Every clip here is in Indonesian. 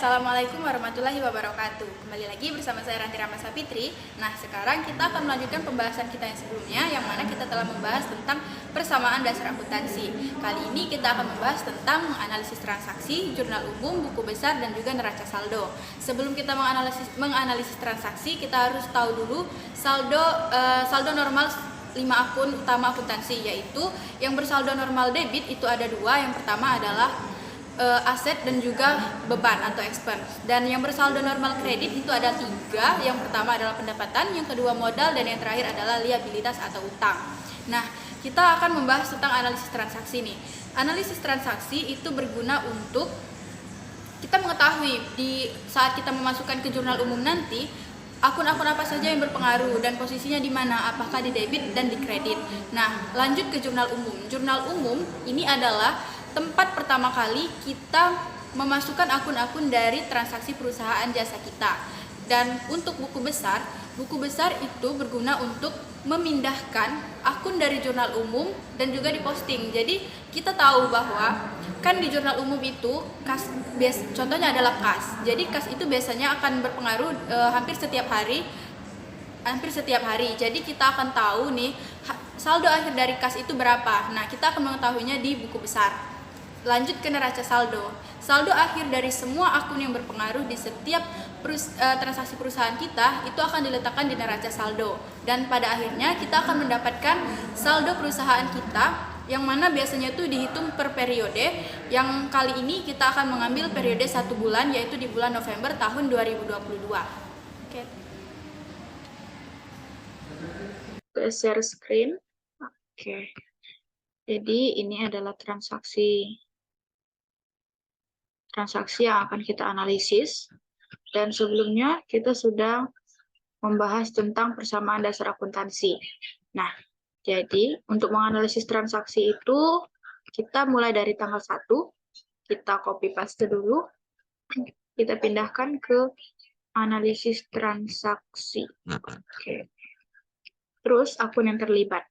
Assalamualaikum warahmatullahi wabarakatuh. Kembali lagi bersama saya Ranti Rama Sapitri. Nah, sekarang kita akan melanjutkan pembahasan kita yang sebelumnya, yang mana kita telah membahas tentang persamaan dasar akuntansi. Kali ini kita akan membahas tentang menganalisis transaksi, jurnal umum, buku besar, dan juga neraca saldo. Sebelum kita menganalisis transaksi, kita harus tahu dulu saldo normal 5 akun utama akuntansi, yaitu yang bersaldo normal debit itu ada 2. Yang pertama adalah aset dan juga beban atau expense, dan yang bersaldo normal kredit itu ada 3. Yang pertama adalah pendapatan, yang kedua modal, dan yang terakhir adalah liabilitas atau utang. Nah, kita akan membahas tentang analisis transaksi nih. Analisis transaksi itu berguna untuk kita mengetahui di saat kita memasukkan ke jurnal umum nanti akun-akun apa saja yang berpengaruh dan posisinya di mana, apakah di debit dan di kredit. Nah, lanjut ke jurnal umum. Jurnal umum ini adalah tempat pertama kali kita memasukkan akun-akun dari transaksi perusahaan jasa kita. Dan untuk buku besar itu berguna untuk memindahkan akun dari jurnal umum dan juga diposting. Jadi kita tahu bahwa kan di jurnal umum itu contohnya adalah kas. Jadi kas itu biasanya akan berpengaruh hampir setiap hari. Jadi kita akan tahu nih saldo akhir dari kas itu berapa. Nah, kita akan mengetahuinya di buku besar. Lanjut ke neraca saldo. Saldo akhir dari semua akun yang berpengaruh di setiap transaksi perusahaan kita itu akan diletakkan di neraca saldo. Dan pada akhirnya kita akan mendapatkan saldo perusahaan kita, yang mana biasanya itu dihitung per periode. Yang kali ini kita akan mengambil periode 1 bulan, yaitu di bulan November tahun 2022. Oke. Share screen. Oke. Jadi ini adalah transaksi yang akan kita analisis, dan sebelumnya kita sudah membahas tentang persamaan dasar akuntansi. Nah, jadi untuk menganalisis transaksi itu kita mulai dari tanggal 1, kita copy paste dulu, kita pindahkan ke analisis transaksi. Oke. Terus akun yang terlibat.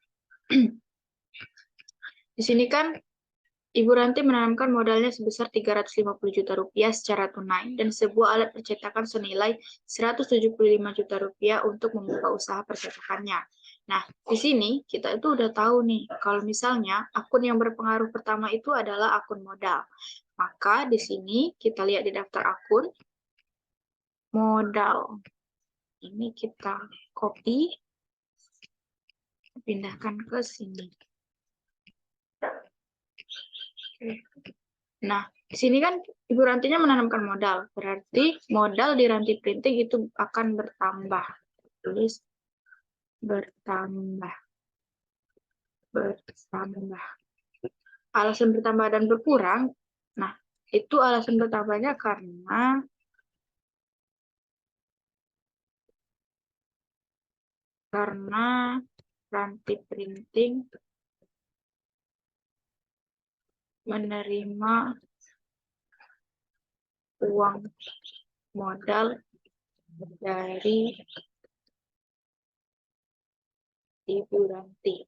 Di sini kan Ibu Ranti menanamkan modalnya sebesar 350 juta rupiah secara tunai dan sebuah alat percetakan senilai 175 juta rupiah untuk membuka usaha percetakannya. Nah, di sini kita itu udah tahu nih, kalau misalnya akun yang berpengaruh pertama itu adalah akun modal. Maka di sini kita lihat di daftar akun, modal. Ini kita copy, pindahkan ke sini. Nah, di sini kan Ibu Rantinya menanamkan modal, berarti modal di Ranti Printing itu akan bertambah. Tulis bertambah. Alasan bertambah dan berkurang, nah itu alasan bertambahnya karena Ranti Printing menerima uang modal dari Ibu Ranti.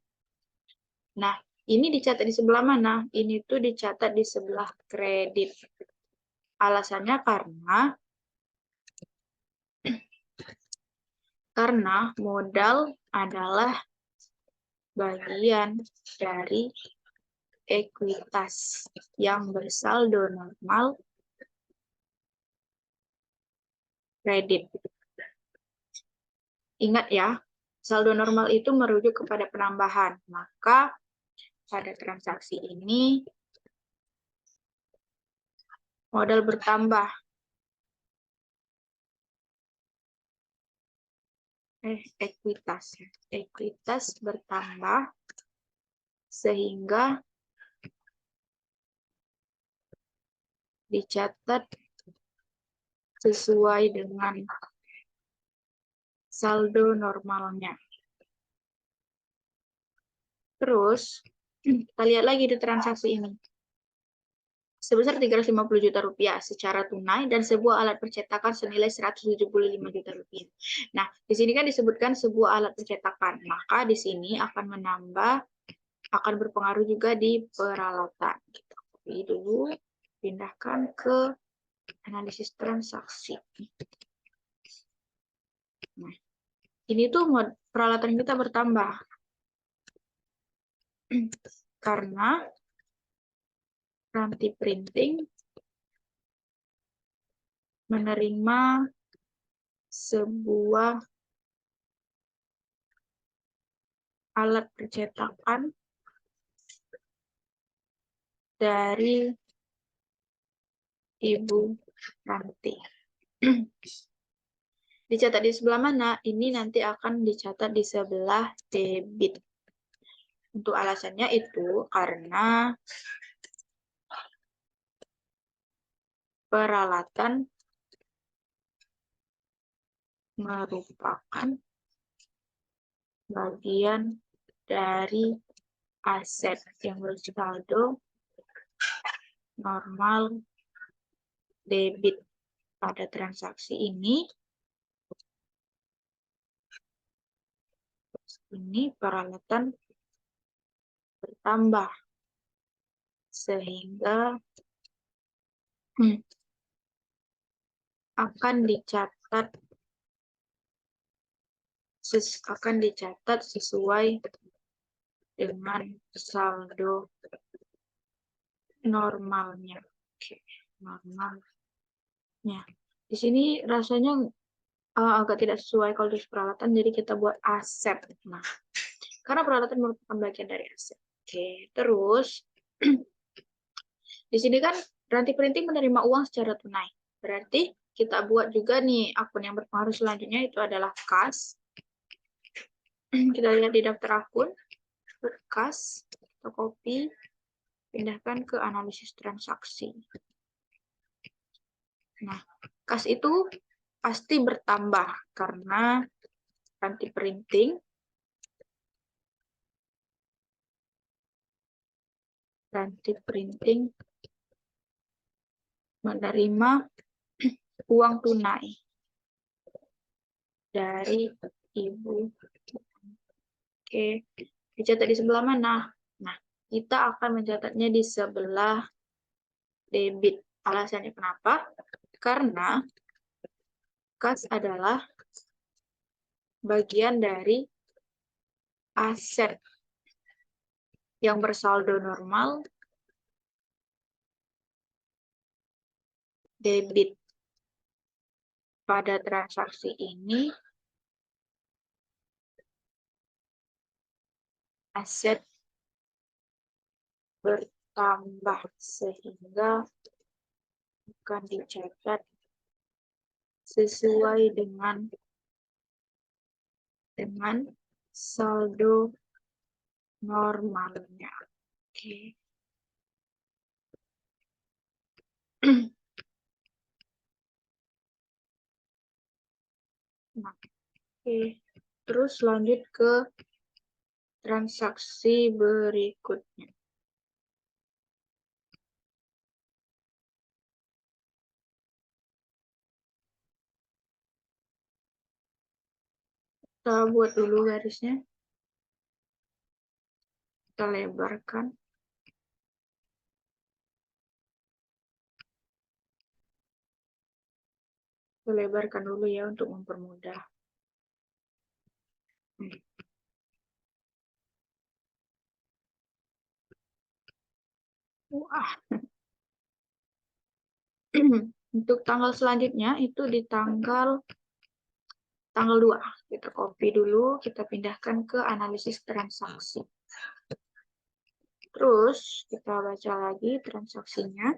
Nah, ini dicatat di sebelah mana? Ini tuh dicatat di sebelah kredit. Alasannya karena modal adalah bagian dari ekuitas yang bersaldo normal kredit. Ingat ya, saldo normal itu merujuk kepada penambahan. Maka pada transaksi ini modal bertambah. Ekuitas bertambah sehingga dicatat sesuai dengan saldo normalnya. Terus kita lihat lagi di transaksi ini. Sebesar 350 juta rupiah secara tunai dan sebuah alat percetakan senilai 175 juta rupiah. Nah, di sini kan disebutkan sebuah alat percetakan. Maka di sini akan berpengaruh juga di peralatan. Kita copy dulu, pindahkan ke analisis transaksi. Nah, ini tuh peralatan kita bertambah. Karena Ranti Printing menerima sebuah alat percetakan dari Ibu Ranti. Dicatat di sebelah mana? Ini nanti akan dicatat di sebelah debit. Untuk alasannya itu karena peralatan merupakan bagian dari aset yang bersaldo normal debit. Pada transaksi ini peralatan bertambah sehingga akan dicatat sesuai dengan saldo normalnya. Oke, normalnya. Di sini rasanya agak tidak sesuai kalau di peralatan, jadi kita buat aset. Nah, karena peralatan merupakan bagian dari aset. Oke, terus di sini kan Ranti Printing menerima uang secara tunai. Berarti kita buat juga nih akun yang berpengaruh selanjutnya, itu adalah kas. Kita lihat di daftar akun, kas, kita copy, pindahkan ke analisis transaksi. Nah, kas itu pasti bertambah karena Ranti Printing menerima uang tunai dari Ibu. Oke, dicatat di sebelah mana? Nah, kita akan mencatatnya di sebelah debit. Alasannya kenapa? Karena kas adalah bagian dari aset yang bersaldo normal debit. Pada transaksi ini aset bertambah sehingga akan dicatat sesuai dengan saldo normalnya. Oke. Nah, oke. Terus lanjut ke transaksi berikutnya. Kita buat dulu garisnya. Kita lebarkan. Kita lebarkan dulu ya untuk mempermudah. Wah. Untuk tanggal selanjutnya itu di tanggal 2. Kita copy dulu, kita pindahkan ke analisis transaksi. Terus kita baca lagi transaksinya.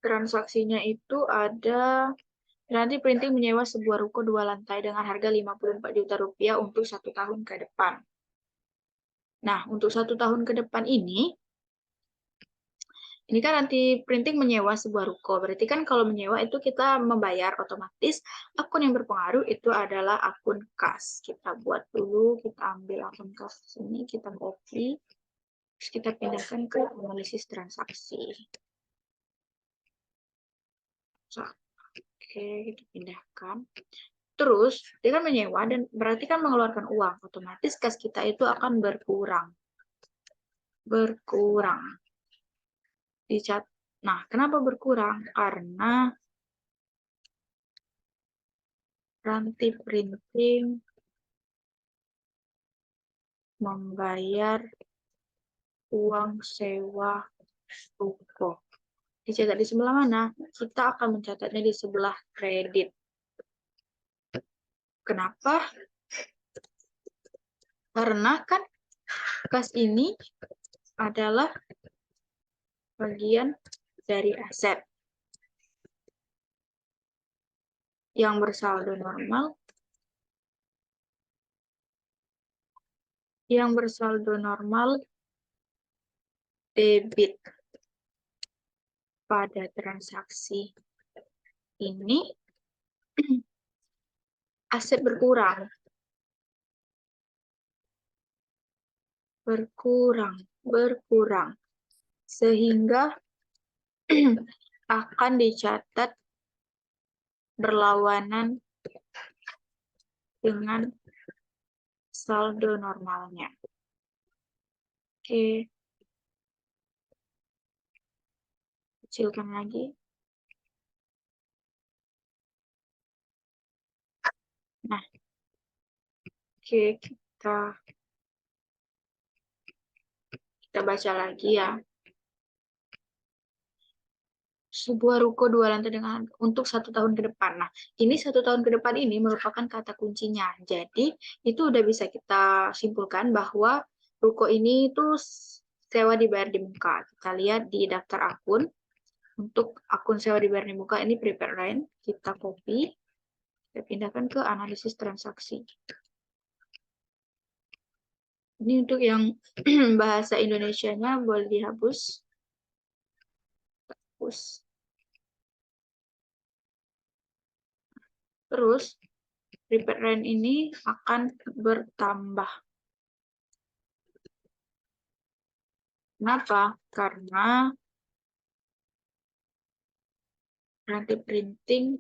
Transaksinya itu ada Ranti Printing menyewa sebuah ruko 2 lantai dengan harga 54 juta rupiah untuk 1 tahun ke depan. Nah, untuk 1 tahun ke depan ini kan Ranti Printing menyewa sebuah ruko. Berarti kan kalau menyewa itu kita membayar otomatis. Akun yang berpengaruh itu adalah akun kas. Kita buat dulu, kita ambil akun kas ini, kita copy, terus kita pindahkan ke analisis transaksi. Oke, kita pindahkan. Terus, dia kan menyewa dan berarti kan mengeluarkan uang. Otomatis kas kita itu akan berkurang. Nah, kenapa berkurang? Karena ranti printing membayar uang sewa ruko. Dicatat di sebelah mana? Kita akan mencatatnya di sebelah kredit. Kenapa? Karena kan kas ini adalah bagian dari aset yang bersaldo normal, debit pada transaksi ini aset berkurang, sehingga akan dicatat berlawanan dengan saldo normalnya. Oke, kecilkan lagi. Nah, oke, kita baca lagi ya. Sebuah ruko 2 lantai dengan untuk 1 tahun ke depan. Nah, ini 1 tahun ke depan ini merupakan kata kuncinya. Jadi, itu udah bisa kita simpulkan bahwa ruko ini itu sewa dibayar di muka. Kita lihat di daftar akun. Untuk akun sewa dibayar di muka ini prepaid rent. Kita copy. Kita pindahkan ke analisis transaksi. Ini untuk yang bahasa Indonesianya boleh dihapus. Terus, prepaid rent ini akan bertambah. Kenapa? Karena ranti printing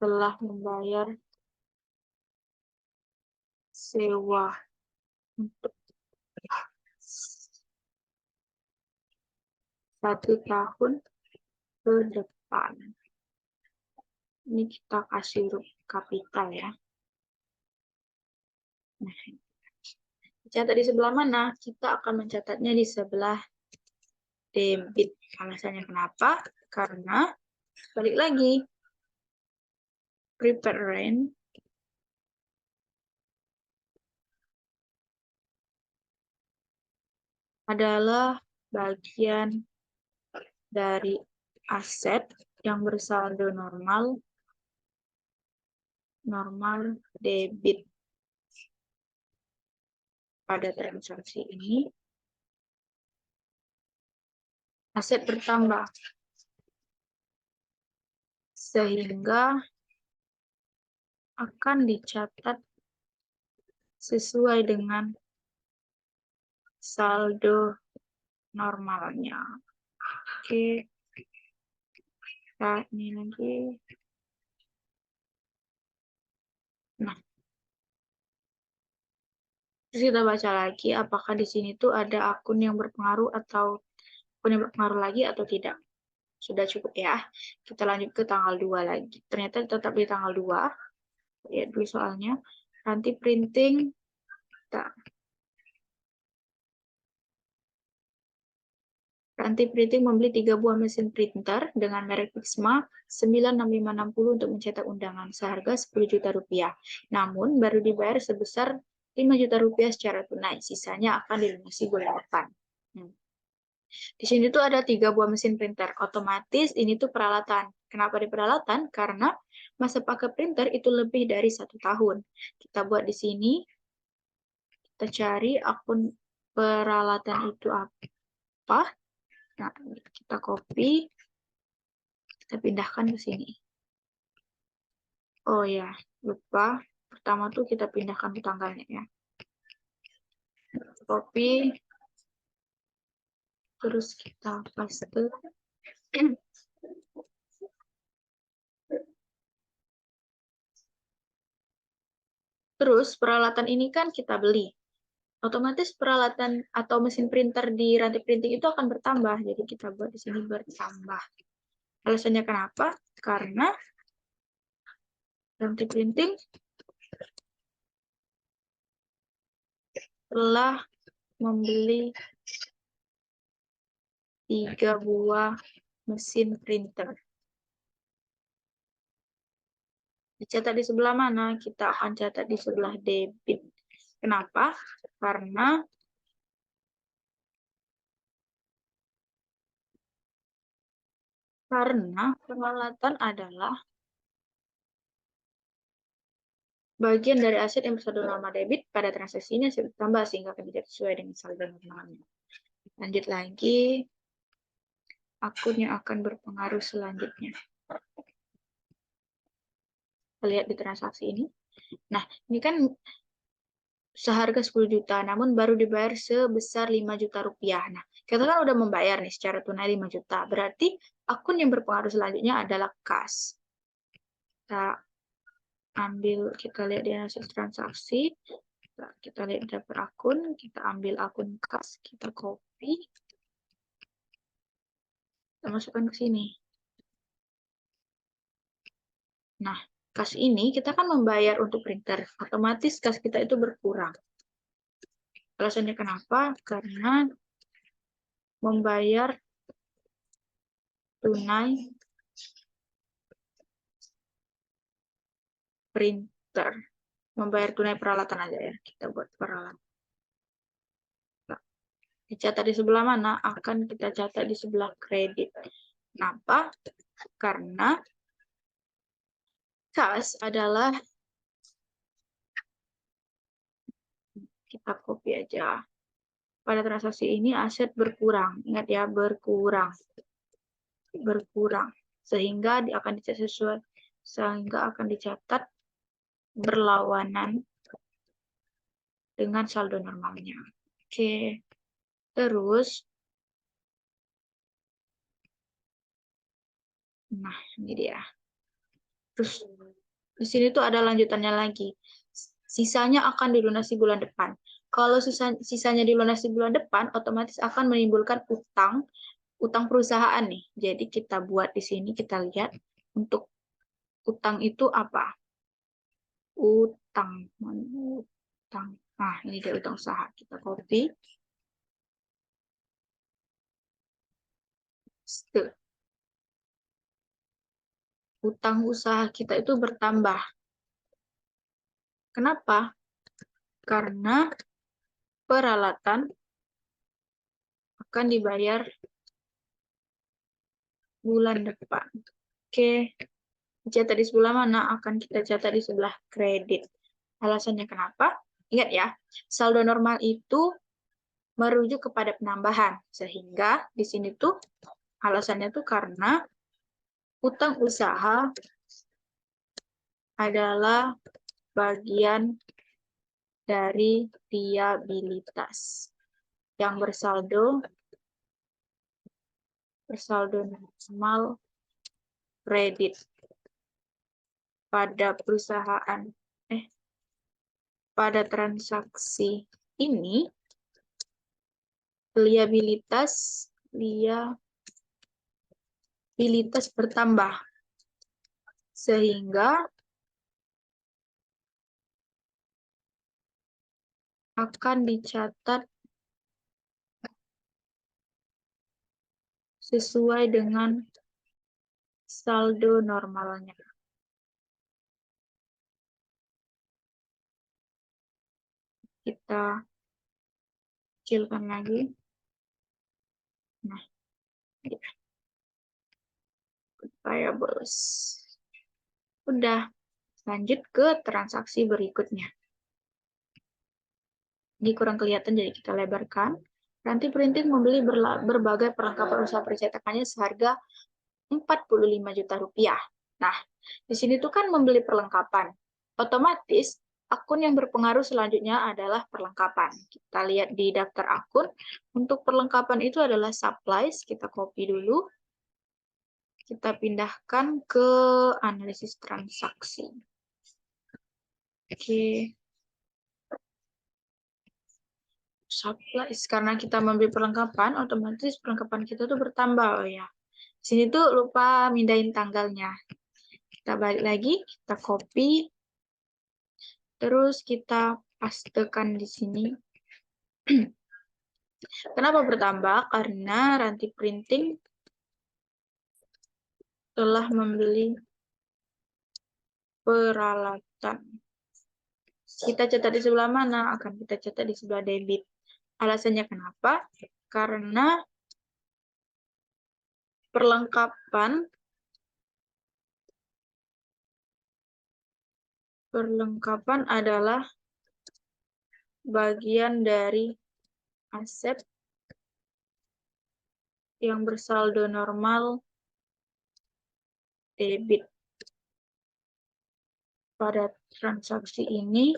telah membayar sewa untuk 1 tahun ke depan. Ini kita kasih huruf kapital ya. Nah, catat di sebelah mana? Kita akan mencatatnya di sebelah debit. Alasannya kenapa? Karena balik lagi, prepaid rent adalah bagian dari aset yang bersaldo normal debit. Pada transaksi ini, aset bertambah, sehingga akan dicatat sesuai dengan saldo normalnya. Oke, nah ini lagi. Nah, terus kita baca lagi apakah di sini tuh ada akun yang berpengaruh atau akun yang berpengaruh lagi atau tidak. Sudah cukup ya. Kita lanjut ke tanggal 2 lagi. Ternyata tetap di tanggal 2. Lihat dulu soalnya. Ranti printing. Ranti printing membeli 3 buah mesin printer dengan merek Pixma 96560 untuk mencetak undangan seharga 10 juta rupiah. Namun baru dibayar sebesar 5 juta rupiah secara tunai. Sisanya akan dilunasi bulan depan. Di sini tuh ada 3 buah mesin printer. Otomatis ini tuh peralatan. Kenapa di peralatan? Karena masa pakai printer itu lebih dari 1 tahun. Kita buat di sini. Kita cari akun peralatan itu apa. Nah, kita copy. Kita pindahkan ke sini. Oh ya, lupa. Pertama tuh kita pindahkan ke tanggalnya ya. Copy. Terus kita paste. Terus peralatan ini kan kita beli. otomatis peralatan atau mesin printer di rantai printing itu akan bertambah. Jadi kita buat di sini bertambah. Alasannya kenapa? Karena rantai printing telah membeli 3 buah mesin printer. Dicatat di sebelah mana? Kita akan catat di sebelah debit. Kenapa? Karena peralatan adalah bagian dari aset yang bersaldo normal debit pada transaksi ini hasil bertambah sehingga akan tidak sesuai dengan saldo normalnya. Lanjut lagi, akun yang akan berpengaruh selanjutnya. Kita lihat di transaksi ini. Nah, ini kan seharga 10 juta, namun baru dibayar sebesar 5 juta rupiah. Nah, kita kan udah membayar nih secara tunai 5 juta. Berarti akun yang berpengaruh selanjutnya adalah kas. Kita lihat di hasil transaksi. Kita lihat daftar akun, kita ambil akun kas, kita copy, kita masukkan ke sini. Nah, kas ini kita kan membayar untuk printer, otomatis kas kita itu berkurang. Alasannya kenapa? Karena membayar tunai printer. Membayar tunai peralatan aja ya, kita buat peralatan. Dicatat di sebelah mana? Akan kita catat di sebelah kredit. Kenapa? Karena kas adalah, kita copy aja. Pada transaksi ini aset berkurang. Ingat ya, berkurang. Sehingga akan dicatat sesuai, sehingga akan dicatat berlawanan dengan saldo normalnya. Oke. Terus, nah ini dia. Terus di sini tuh ada lanjutannya lagi. Sisanya akan dilunasi bulan depan. Kalau sisanya dilunasi bulan depan, otomatis akan menimbulkan utang perusahaan nih. Jadi kita buat di sini, kita lihat untuk utang itu apa? Utang. Nah, ini dia utang usaha. Kita copy. Utang usaha kita itu bertambah. Kenapa? Karena peralatan akan dibayar bulan depan. Oke. Catat di sebelah mana? Akan kita catat di sebelah kredit. Alasannya kenapa? Ingat ya, saldo normal itu merujuk kepada penambahan. Sehingga di sini tuh alasannya tuh karena utang usaha adalah bagian dari liabilitas yang bersaldo normal kredit pada perusahaan pada transaksi ini liabilitas bertambah sehingga akan dicatat sesuai dengan saldo normalnya. Kita kecilkan lagi. Nah, ya. Variables. Udah, lanjut ke transaksi berikutnya. Ini kurang kelihatan, jadi kita lebarkan. Rantai printing membeli berbagai perlengkapan usaha percetakannya seharga 45 juta rupiah. Nah, di sini tuh kan membeli perlengkapan. Otomatis, akun yang berpengaruh selanjutnya adalah perlengkapan. Kita lihat di daftar akun. Untuk perlengkapan itu adalah supplies. Kita copy dulu. Kita pindahkan ke analisis transaksi. Oke. supplies, karena kita membeli perlengkapan, otomatis perlengkapan kita tuh bertambah. Oh ya, sini tuh lupa mindahin tanggalnya. Kita balik lagi, kita copy, terus kita pastekan di sini. Kenapa bertambah? Karena Ranti Printing telah membeli peralatan. Kita catat di sebelah mana? Akan kita catat di sebelah debit. Alasannya kenapa? Karena perlengkapan adalah bagian dari aset yang bersaldo normal debit. Pada transaksi ini,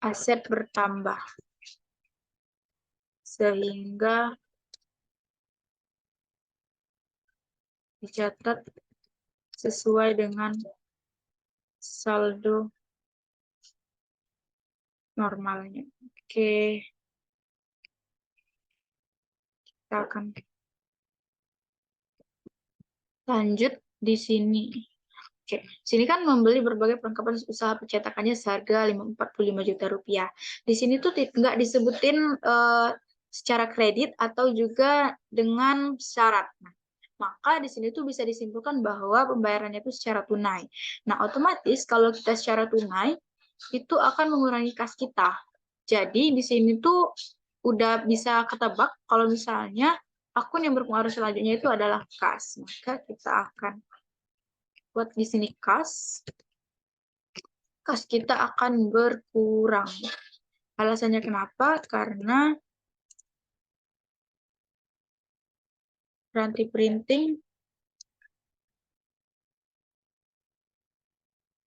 aset bertambah. Sehingga dicatat sesuai dengan saldo normalnya. Oke. Kita akan lanjut di sini. Oke, sini kan membeli berbagai perlengkapan usaha percetakannya seharga 45 juta rupiah. Di sini tuh nggak disebutin secara kredit atau juga dengan syarat. Nah, maka di sini tuh bisa disimpulkan bahwa pembayarannya itu secara tunai. Nah, otomatis kalau kita secara tunai, itu akan mengurangi kas kita. Jadi di sini tuh udah bisa ketebak kalau misalnya akun yang berpengaruh selanjutnya itu adalah kas. Maka kita akan buat di sini kas kita akan berkurang. Alasannya kenapa? Karena Ranti Printing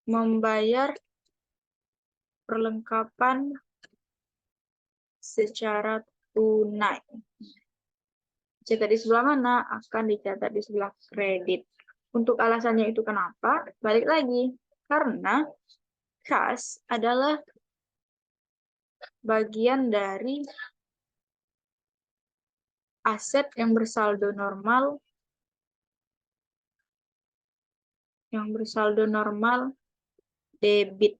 membayar perlengkapan secara tunai. Catat di sebelah mana? Akan dicatat di sebelah kredit. Untuk alasannya itu kenapa? Balik lagi. Karena kas adalah bagian dari aset yang bersaldo normal debit.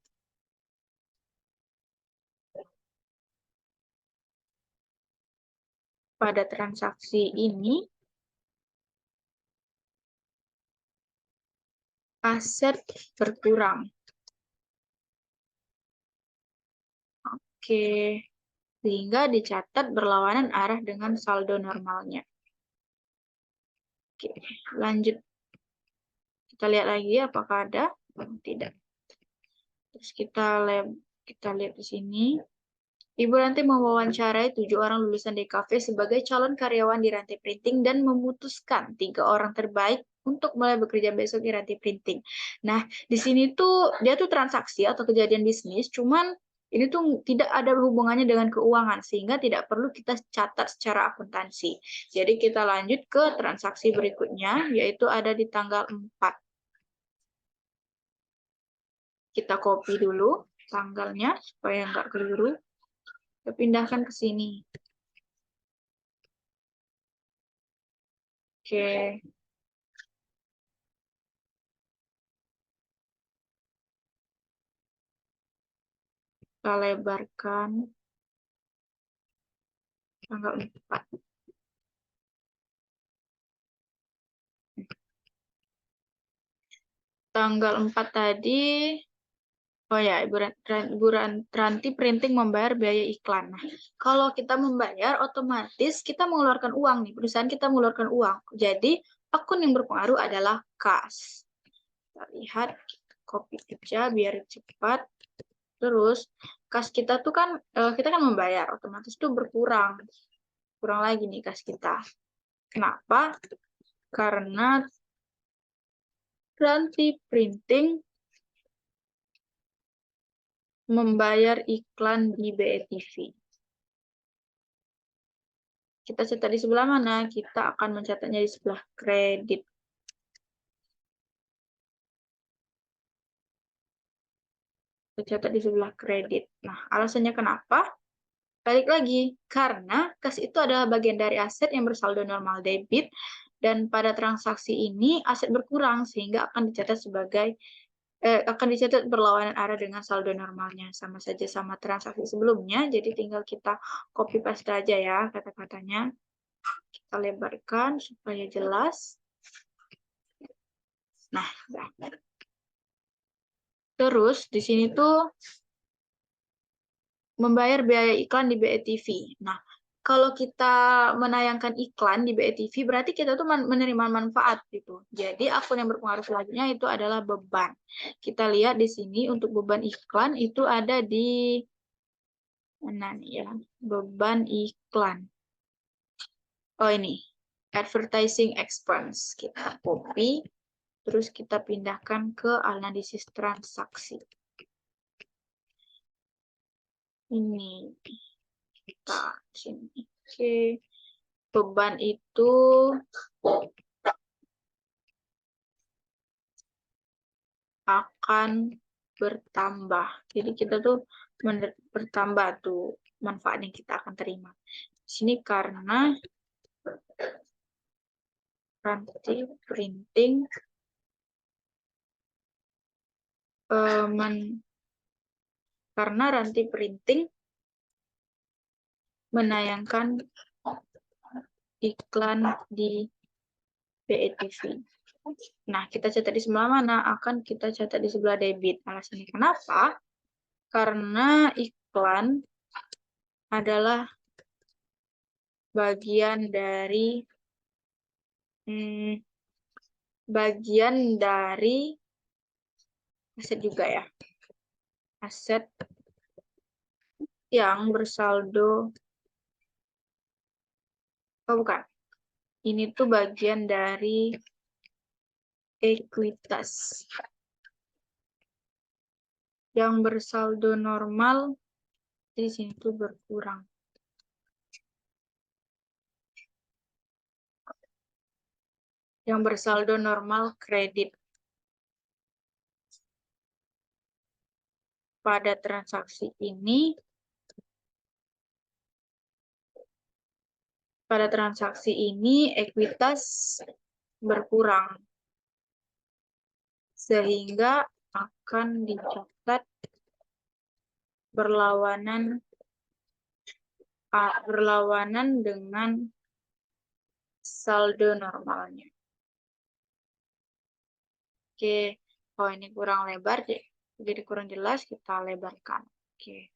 Pada transaksi ini, aset berkurang. Oke, sehingga dicatat berlawanan arah dengan saldo normalnya. Oke, lanjut. Kita lihat lagi apakah ada. Tidak. Terus kita lihat di sini. Ibu Ranti mewawancarai 7 orang lulusan DKV sebagai calon karyawan di Ranti Printing dan memutuskan 3 orang terbaik untuk mulai bekerja besok di Ranti Printing. Nah, di sini tuh dia tuh transaksi atau kejadian bisnis, cuman ini tuh tidak ada hubungannya dengan keuangan, sehingga tidak perlu kita catat secara akuntansi. Jadi kita lanjut ke transaksi berikutnya, yaitu ada di tanggal 4. Kita copy dulu tanggalnya supaya nggak keliru. Kita pindahkan ke sini. Oke. Kita lebarkan tanggal 4. Tanggal 4 tadi, oh ya, Ibu Ranti Printing membayar biaya iklan. Nah, kalau kita membayar, otomatis kita mengeluarkan uang nih, perusahaan kita mengeluarkan uang. Jadi, akun yang berpengaruh adalah kas. Kita lihat, copy aja biar cepat. Terus, kas kita tuh kan, kita kan membayar, otomatis tuh berkurang. Kurang lagi nih kas kita. Kenapa? Karena Ranti Printing membayar iklan di BETV. Kita catat di sebelah mana? Kita akan mencatatnya di sebelah kredit. Kita catat di sebelah kredit. Nah, alasannya kenapa? Balik lagi, karena kas itu adalah bagian dari aset yang bersaldo normal debit, dan pada transaksi ini aset berkurang sehingga akan dicatat berlawanan arah dengan saldo normalnya. Sama saja sama transaksi sebelumnya, jadi tinggal kita copy paste aja ya kata-katanya. Kita lebarkan supaya jelas. Nah, terus di sini tuh membayar biaya iklan di BETV. Nah, kalau kita menayangkan iklan di BETV, berarti kita tuh menerima manfaat gitu. Jadi akun yang berpengaruh selanjutnya itu adalah beban. Kita lihat di sini untuk beban iklan itu ada di mana nih ya? Beban iklan. Oh ini, advertising expense. Kita copy, terus kita pindahkan ke analisis transaksi. Ini kita sini. Oke. Beban itu akan bertambah. Jadi kita tuh bertambah tuh manfaat yang kita akan terima. Di sini karena ranti printing karena ranti printing menayangkan iklan di BETV. Nah, kita catat di sebelah mana? Akan kita catat di sebelah debit. Alasannya kenapa? Karena iklan adalah bagian dari aset juga ya. Aset yang bersaldo. Oh, bukan. Ini tuh bagian dari ekuitas. Yang bersaldo normal di sini tuh berkurang. Yang bersaldo normal kredit. Pada transaksi ini, ekuitas berkurang. Sehingga akan dicatat berlawanan dengan saldo normalnya. Oke, oh ini kurang lebar deh. Jadi kurang jelas, kita lebarkan. Oke.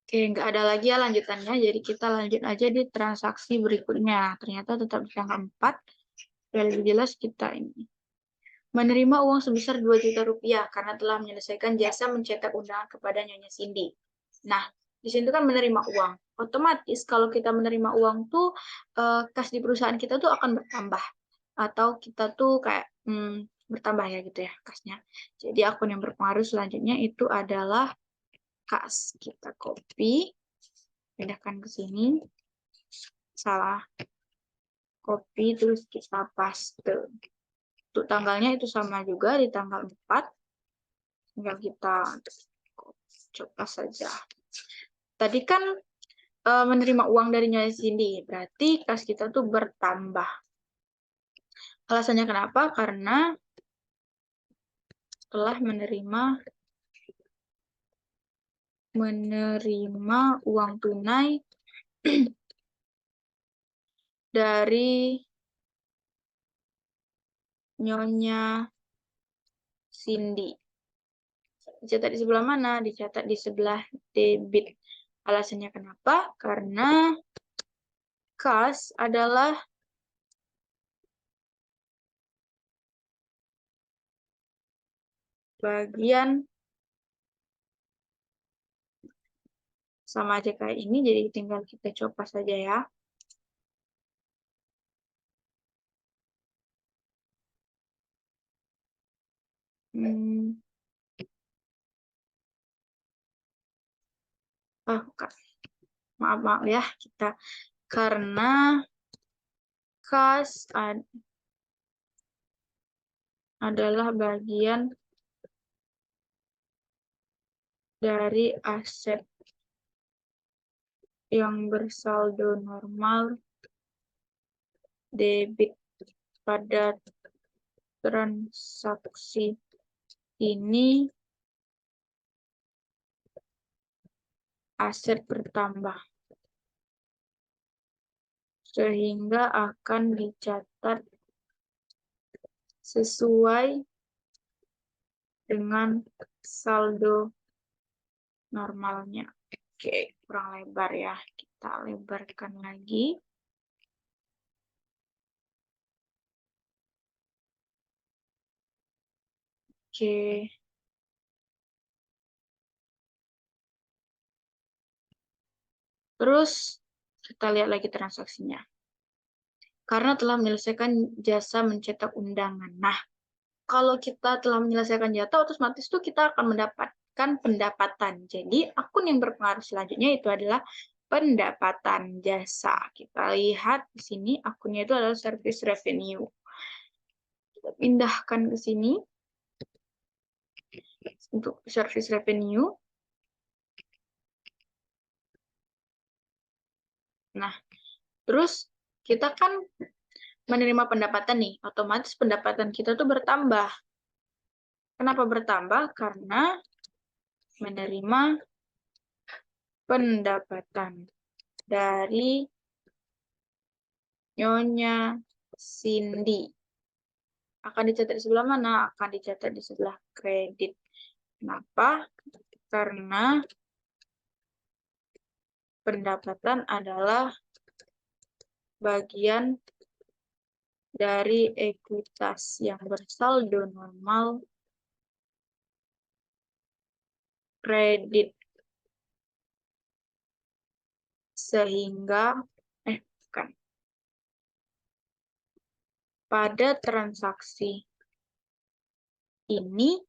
Oke, nggak ada lagi ya lanjutannya. Jadi kita lanjut aja di transaksi berikutnya. Ternyata tetap di tanggal 4. Biar lebih jelas kita ini. Menerima uang sebesar 2 juta rupiah karena telah menyelesaikan jasa mencetak undangan kepada Nyonya Cindy. Nah, di sini kan menerima uang. Otomatis kalau kita menerima uang tuh, kas di perusahaan kita tuh akan bertambah. Atau kita tuh kayak bertambah ya gitu ya kasnya. Jadi akun yang berpengaruh selanjutnya itu adalah kas. Kita copy, pindahkan ke sini. Salah. Copy terus kita paste. Untuk tanggalnya itu sama juga di tanggal 4. Tinggal kita coba saja. Tadi kan menerima uang dari Nyonya Cindy, berarti kas kita tuh bertambah. Alasannya kenapa? Karena telah menerima uang tunai dari Nyonya Cindy. Dicatat di sebelah mana? Dicatat di sebelah debit. Alasannya kenapa? Karena kas adalah bagian sama aja kayak ini, jadi tinggal kita coba saja ya. Bukan. Maaf ya, kita karena kas adalah bagian dari aset yang bersaldo normal debit pada transaksi ini aset bertambah, sehingga akan dicatat sesuai dengan saldo normalnya. Oke, kurang lebar ya. Kita lebarkan lagi. Oke. Terus kita lihat lagi transaksinya. Karena telah menyelesaikan jasa mencetak undangan. Nah, kalau kita telah menyelesaikan jasa, otomatis tuh kita akan mendapatkan pendapatan. Jadi, akun yang berpengaruh selanjutnya itu adalah pendapatan jasa. Kita lihat di sini akunnya itu adalah service revenue. Kita pindahkan ke sini untuk service revenue. Nah, terus kita kan menerima pendapatan nih, otomatis pendapatan kita tuh bertambah. Kenapa bertambah? Karena menerima pendapatan dari Nyonya Cindy. Akan dicatat di sebelah mana? Akan dicatat di sebelah kredit. Kenapa? Karena pendapatan adalah bagian dari ekuitas yang bersaldo normal kredit. Sehingga, bukan. Pada transaksi ini,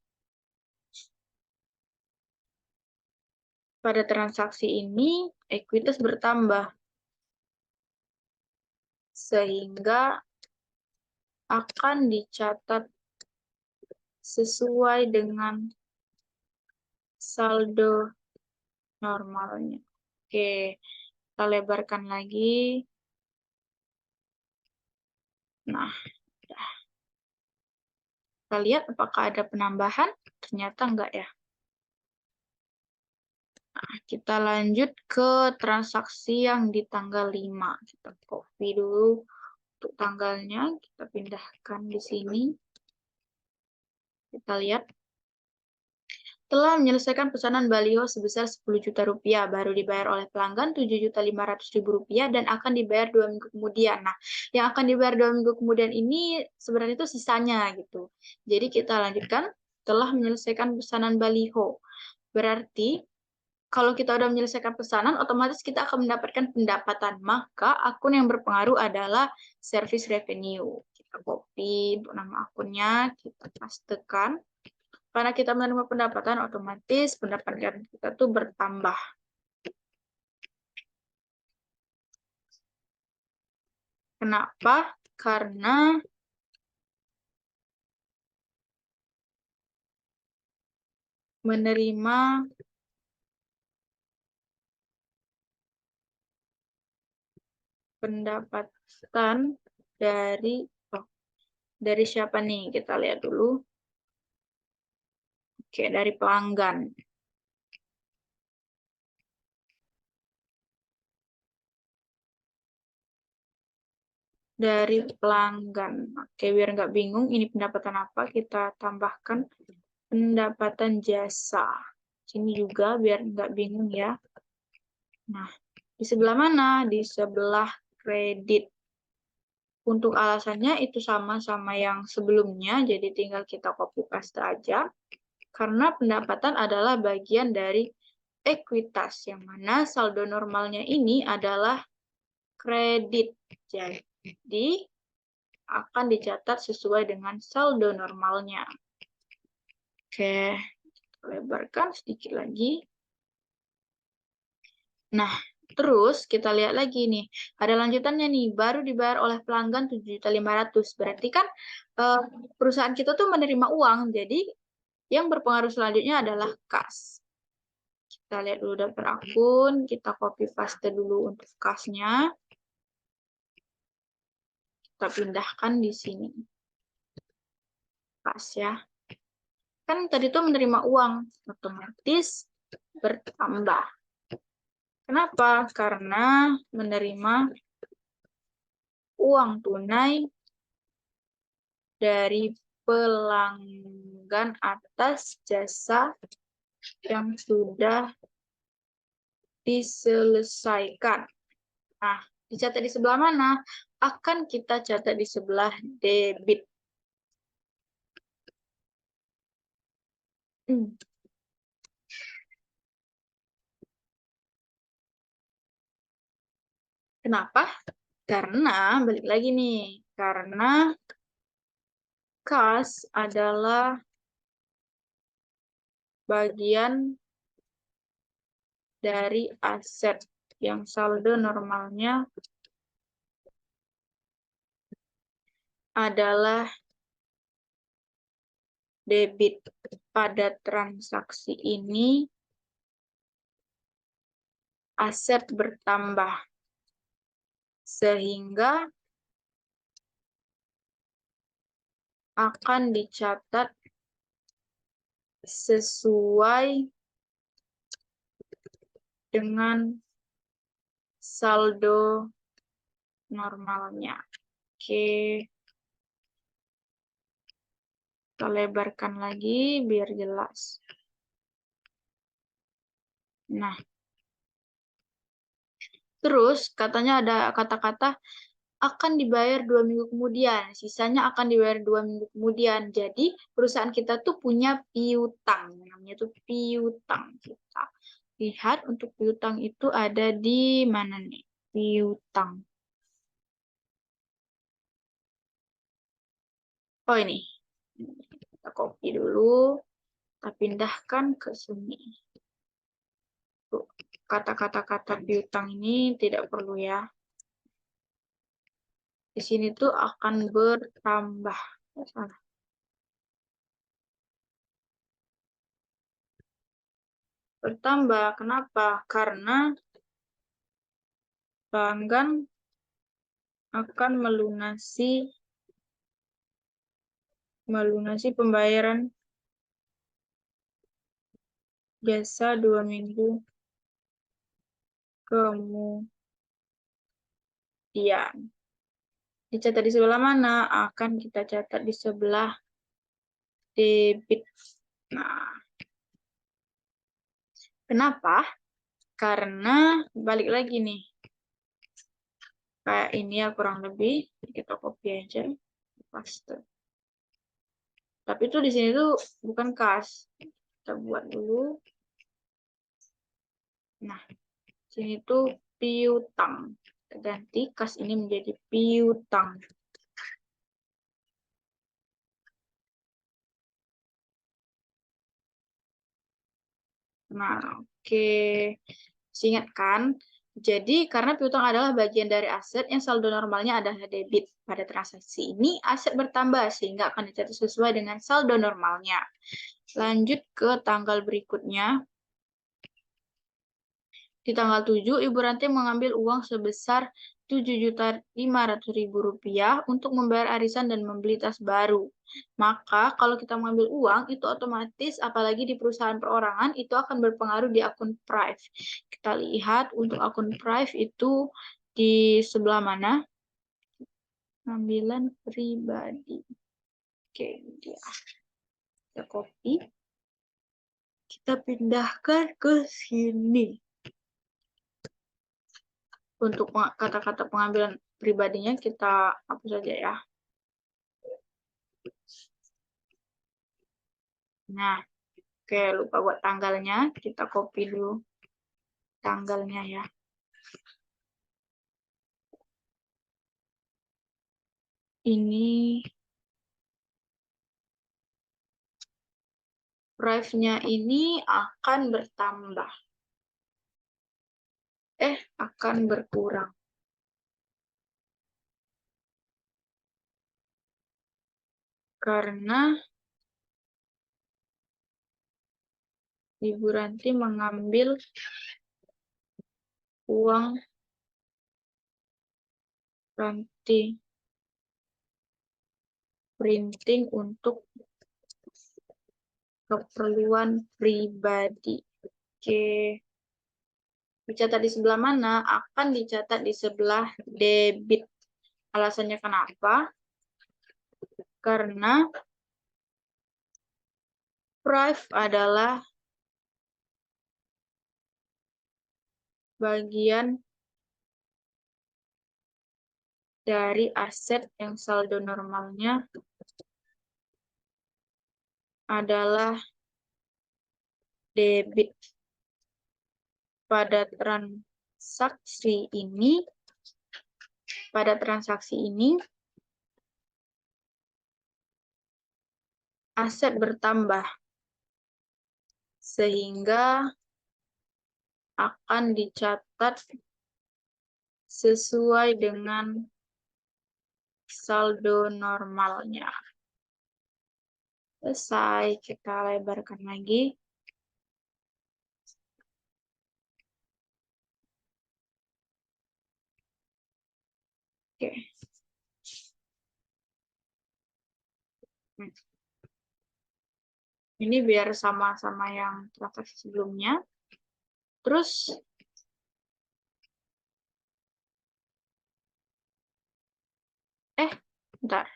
ekuitas bertambah. Sehingga akan dicatat sesuai dengan saldo normalnya. Oke, kita lebarkan lagi. Nah, kita lihat apakah ada penambahan. Ternyata enggak ya. Nah, kita lanjut ke transaksi yang di tanggal 5. Kita copy dulu untuk tanggalnya. Kita pindahkan di sini. Kita lihat. Telah menyelesaikan pesanan baliho sebesar 10 juta rupiah, baru dibayar oleh pelanggan 7.500.000 rupiah dan akan dibayar 2 minggu kemudian. Nah, yang akan dibayar 2 minggu kemudian ini sebenarnya itu sisanya gitu. Jadi kita lanjutkan, telah menyelesaikan pesanan baliho. Berarti kalau kita udah menyelesaikan pesanan, otomatis kita akan mendapatkan pendapatan. Maka akun yang berpengaruh adalah service revenue. Kita copy untuk nama akunnya, kita pastekan. Karena kita menerima pendapatan, otomatis pendapatan kita tuh bertambah. Kenapa? Karena menerima pendapatan dari siapa nih? Kita lihat dulu. Oke, dari pelanggan. Dari pelanggan. Oke, biar nggak bingung, ini pendapatan apa? Kita tambahkan pendapatan jasa. Sini juga, biar nggak bingung ya. Nah, di sebelah mana? Di sebelah kredit. Untuk alasannya itu sama-sama yang sebelumnya, jadi tinggal kita copy paste aja. Karena pendapatan adalah bagian dari ekuitas, yang mana saldo normalnya ini adalah kredit. Jadi, akan dicatat sesuai dengan saldo normalnya. Oke, lebarkan sedikit lagi. Nah, terus kita lihat lagi nih, ada lanjutannya nih, baru dibayar oleh pelanggan 7.500.000. Berarti kan perusahaan kita tuh menerima uang, jadi yang berpengaruh selanjutnya adalah kas. Kita lihat dulu daftar akun, kita copy paste dulu untuk kasnya. Kita pindahkan di sini. Pas ya. Kan tadi tuh menerima uang, otomatis bertambah. Kenapa? Karena menerima uang tunai dari pelanggan atas jasa yang sudah diselesaikan. Nah, dicatat di sebelah mana? Akan kita catat di sebelah debit. Kenapa? Karena, balik lagi nih, karena kas adalah bagian dari aset yang saldo normalnya adalah debit. Pada transaksi ini, aset bertambah. Sehingga akan dicatat sesuai dengan saldo normalnya. Oke. Kita lebarkan lagi biar jelas. Nah, terus katanya ada kata-kata akan dibayar 2 minggu kemudian, sisanya akan dibayar 2 minggu kemudian. Jadi perusahaan kita tuh punya piutang, namanya tuh piutang. Kita lihat untuk piutang itu ada di mana nih? Piutang. Oh ini, kita copy dulu, kita pindahkan ke sini. Kata-kata piutang ini tidak perlu ya. Di sini tuh akan bertambah. Bertambah, kenapa? Karena pelanggan akan melunasi pembayaran jasa 2 minggu kemudian. Dicatat di sebelah mana? Akan kita catat di sebelah debit. Nah, kenapa? Karena balik lagi nih. Kayak ini ya kurang lebih. Kita copy aja. Paste. Tapi itu di sini tuh bukan kas. Kita buat dulu. Nah, sini tuh piutang. Kita ganti kas ini menjadi piutang. Nah, oke. Ingat kan? Jadi, karena piutang adalah bagian dari aset yang saldo normalnya adalah debit. Pada transaksi ini, aset bertambah sehingga akan dicatat sesuai dengan saldo normalnya. Lanjut ke tanggal berikutnya. Di tanggal 7, Ibu Ranti mengambil uang sebesar Rp7.500.000 untuk membayar arisan dan membeli tas baru. Maka kalau kita mengambil uang, itu otomatis, apalagi di perusahaan perorangan, itu akan berpengaruh di akun Prive. Kita lihat untuk akun Prive itu di sebelah mana? Pengambilan pribadi. Oke, dia. Kita copy. Kita pindahkan ke sini. Untuk kata-kata pengambilan pribadinya kita hapus saja ya. Nah, oke, lupa buat tanggalnya. Kita copy dulu tanggalnya ya. Ini drive-nya ini akan bertambah. Akan berkurang. Karena Ibu Ranti mengambil uang Ranti printing untuk keperluan pribadi. Oke. Dicatat di sebelah mana? Akan dicatat di sebelah debit. Alasannya kenapa? Karena price adalah bagian dari aset yang saldo normalnya adalah debit. Pada transaksi ini, aset bertambah sehingga akan dicatat sesuai dengan saldo normalnya. Selesai, kita lebarkan lagi. Oke. Ini biar sama-sama yang transaksi sebelumnya. Terus, bentar.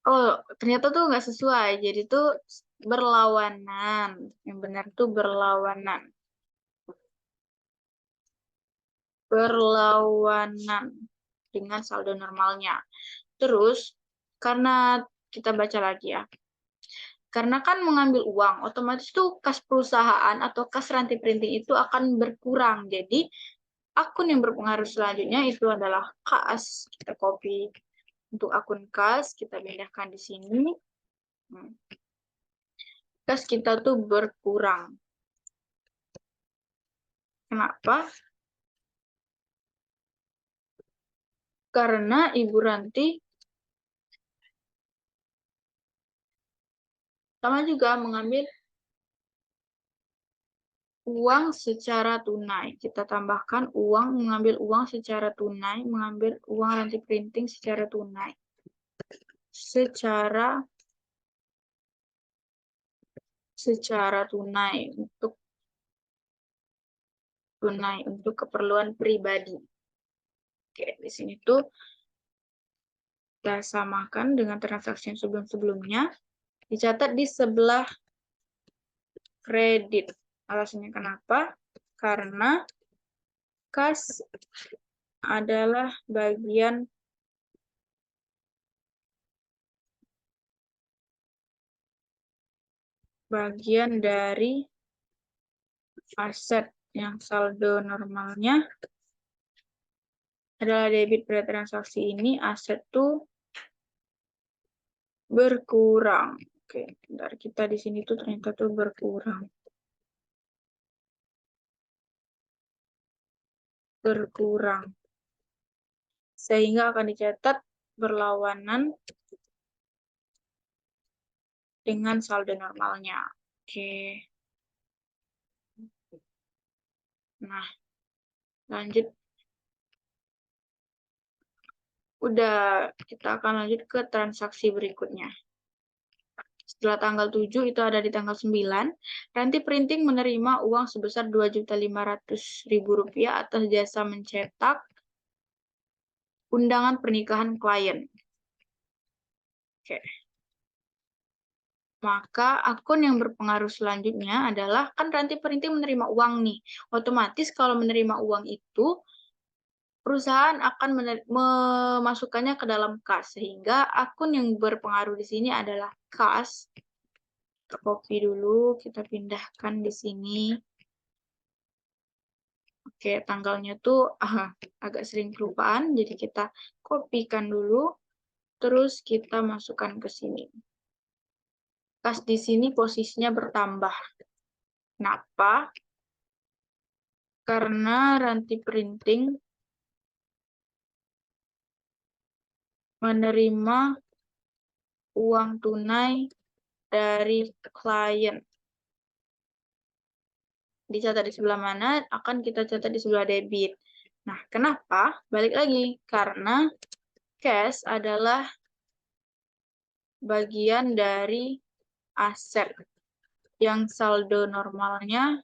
Oh, ternyata tuh nggak sesuai. Jadi tuh berlawanan. Yang benar tuh berlawanan. Berlawanan dengan saldo normalnya. Terus, karena kita baca lagi ya. Karena kan mengambil uang, otomatis tuh kas perusahaan atau kas Ranti Printing itu akan berkurang. Jadi, akun yang berpengaruh selanjutnya itu adalah kas. Kita copy untuk akun kas, kita pindahkan di sini. Kas kita tuh berkurang. Kenapa? Karena Ibu Ranti sama juga mengambil uang secara tunai. Kita tambahkan uang, mengambil uang secara tunai, mengambil uang Ranti Printing secara tunai. Secara tunai untuk keperluan pribadi. Oke, di sini tuh kita samakan dengan transaksi yang sebelum-sebelumnya. Dicatat di sebelah kredit. Alasannya kenapa? Karena kas adalah bagian dari aset yang saldo normalnya adalah debit. Pada transaksi ini aset tuh berkurang. Oke, bentar, kita di sini tuh ternyata tuh berkurang. Sehingga akan dicatat berlawanan dengan saldo normalnya. Oke. Nah, lanjut. Udah, kita akan lanjut ke transaksi berikutnya. Setelah tanggal 7, itu ada di tanggal 9, Ranti Printing menerima uang sebesar Rp2.500.000 atas jasa mencetak undangan pernikahan klien. Oke. Maka akun yang berpengaruh selanjutnya adalah, kan Ranti Printing menerima uang nih. Otomatis kalau menerima uang itu, perusahaan akan memasukkannya ke dalam kas. Sehingga akun yang berpengaruh di sini adalah kas. Kita copy dulu, kita pindahkan di sini. Oke, tanggalnya tuh agak sering kelupaan, jadi kita kopikan dulu, terus kita masukkan ke sini. Kas di sini posisinya bertambah. Kenapa? Karena Ranti Printing menerima uang tunai dari klien. dicatat di sebelah mana, akan kita catat di sebelah debit. Nah, kenapa? Balik lagi, karena cash adalah bagian dari aset yang saldo normalnya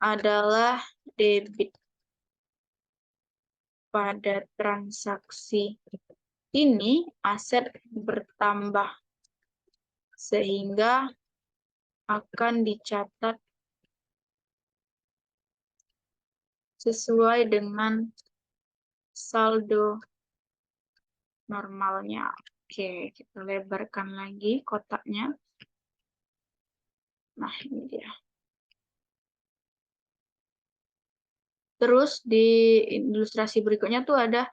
adalah debit. Pada transaksi ini, aset bertambah sehingga akan dicatat sesuai dengan saldo normalnya. Oke, kita lebarkan lagi kotaknya. Nah, ini dia. Terus di ilustrasi berikutnya tuh ada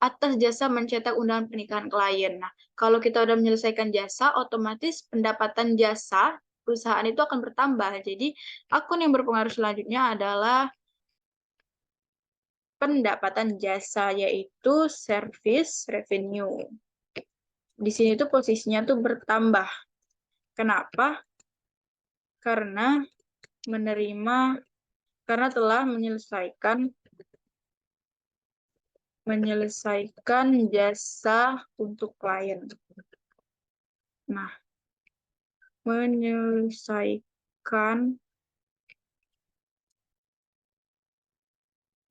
atas jasa mencetak undangan pernikahan klien. Nah, kalau kita udah menyelesaikan jasa, otomatis pendapatan jasa perusahaan itu akan bertambah. Jadi, akun yang berpengaruh selanjutnya adalah pendapatan jasa, yaitu service revenue. Di sini tuh posisinya tuh bertambah. Kenapa? Karena telah menyelesaikan jasa untuk klien. Nah, menyelesaikan,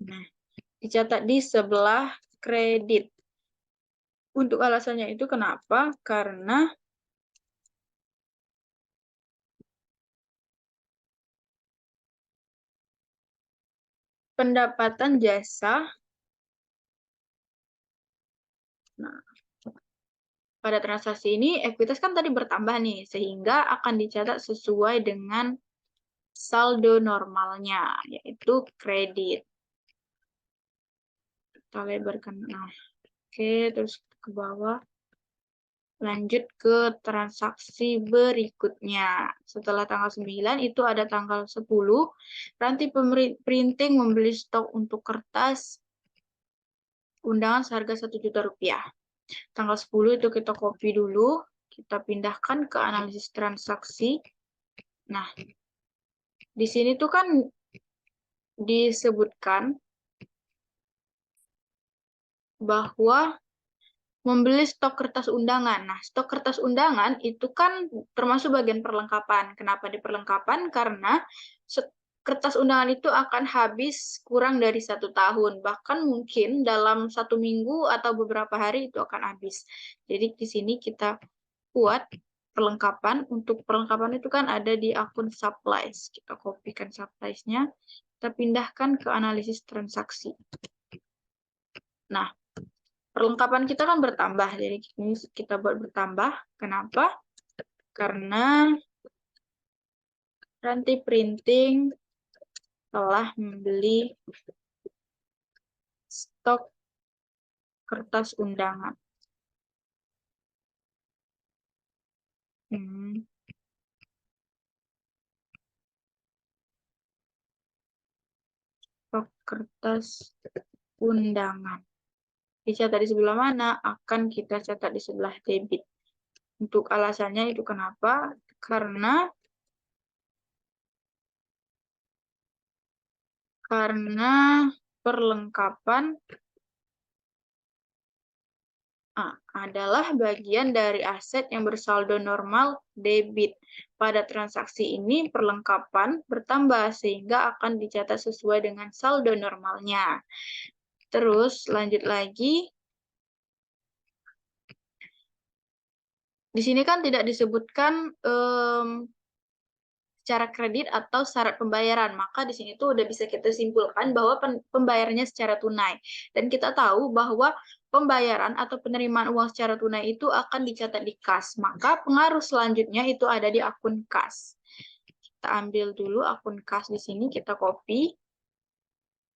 nah, dicatat di sebelah kredit. Untuk alasannya itu kenapa? Karena pendapatan jasa, nah, pada transaksi ini ekuitas kan tadi bertambah nih, sehingga akan dicatat sesuai dengan saldo normalnya, yaitu kredit. Kita lebarkan. Nah, oke, terus ke bawah. Lanjut ke transaksi berikutnya. Setelah tanggal 9 itu ada tanggal 10. Ranti printing membeli stok untuk kertas undangan seharga Rp1.000.000. Tanggal 10 itu kita copy dulu. Kita pindahkan ke analisis transaksi. Nah, di sini tuh kan disebutkan bahwa membeli stok kertas undangan. Nah, stok kertas undangan itu kan termasuk bagian perlengkapan. Kenapa di perlengkapan? Karena kertas undangan itu akan habis kurang dari 1 tahun. Bahkan mungkin dalam 1 minggu atau beberapa hari itu akan habis. Jadi di sini kita buat perlengkapan. Untuk perlengkapan itu kan ada di akun supplies. Kita kopikan supplies-nya. Kita pindahkan ke analisis transaksi. Nah, perlengkapan kita kan bertambah, jadi ini kita buat bertambah. Kenapa? Karena Ranti Printing telah membeli stok kertas undangan. Stok kertas undangan. Dicatat di sebelah mana? Akan kita catat di sebelah debit. Untuk alasannya itu kenapa? Karena perlengkapan adalah bagian dari aset yang bersaldo normal debit. Pada transaksi ini, perlengkapan bertambah sehingga akan dicatat sesuai dengan saldo normalnya. Terus, lanjut lagi. Di sini kan tidak disebutkan secara kredit atau syarat pembayaran, maka di sini tuh udah bisa kita simpulkan bahwa pembayarannya secara tunai. Dan kita tahu bahwa pembayaran atau penerimaan uang secara tunai itu akan dicatat di kas, maka pengaruh selanjutnya itu ada di akun kas. Kita ambil dulu akun kas di sini, kita copy,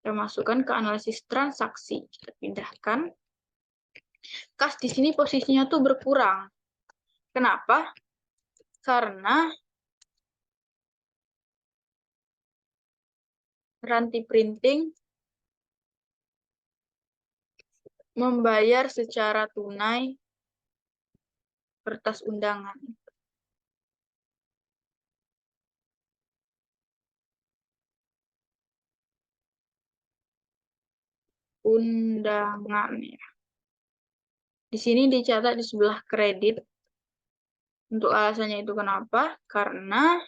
kita masukkan ke analisis transaksi, kita pindahkan. Kas di sini posisinya tuh berkurang. Kenapa? Karena Ranti Printing membayar secara tunai kertas undangan. undangan ya. Di sini dicatat di sebelah kredit. Untuk alasannya itu kenapa? Karena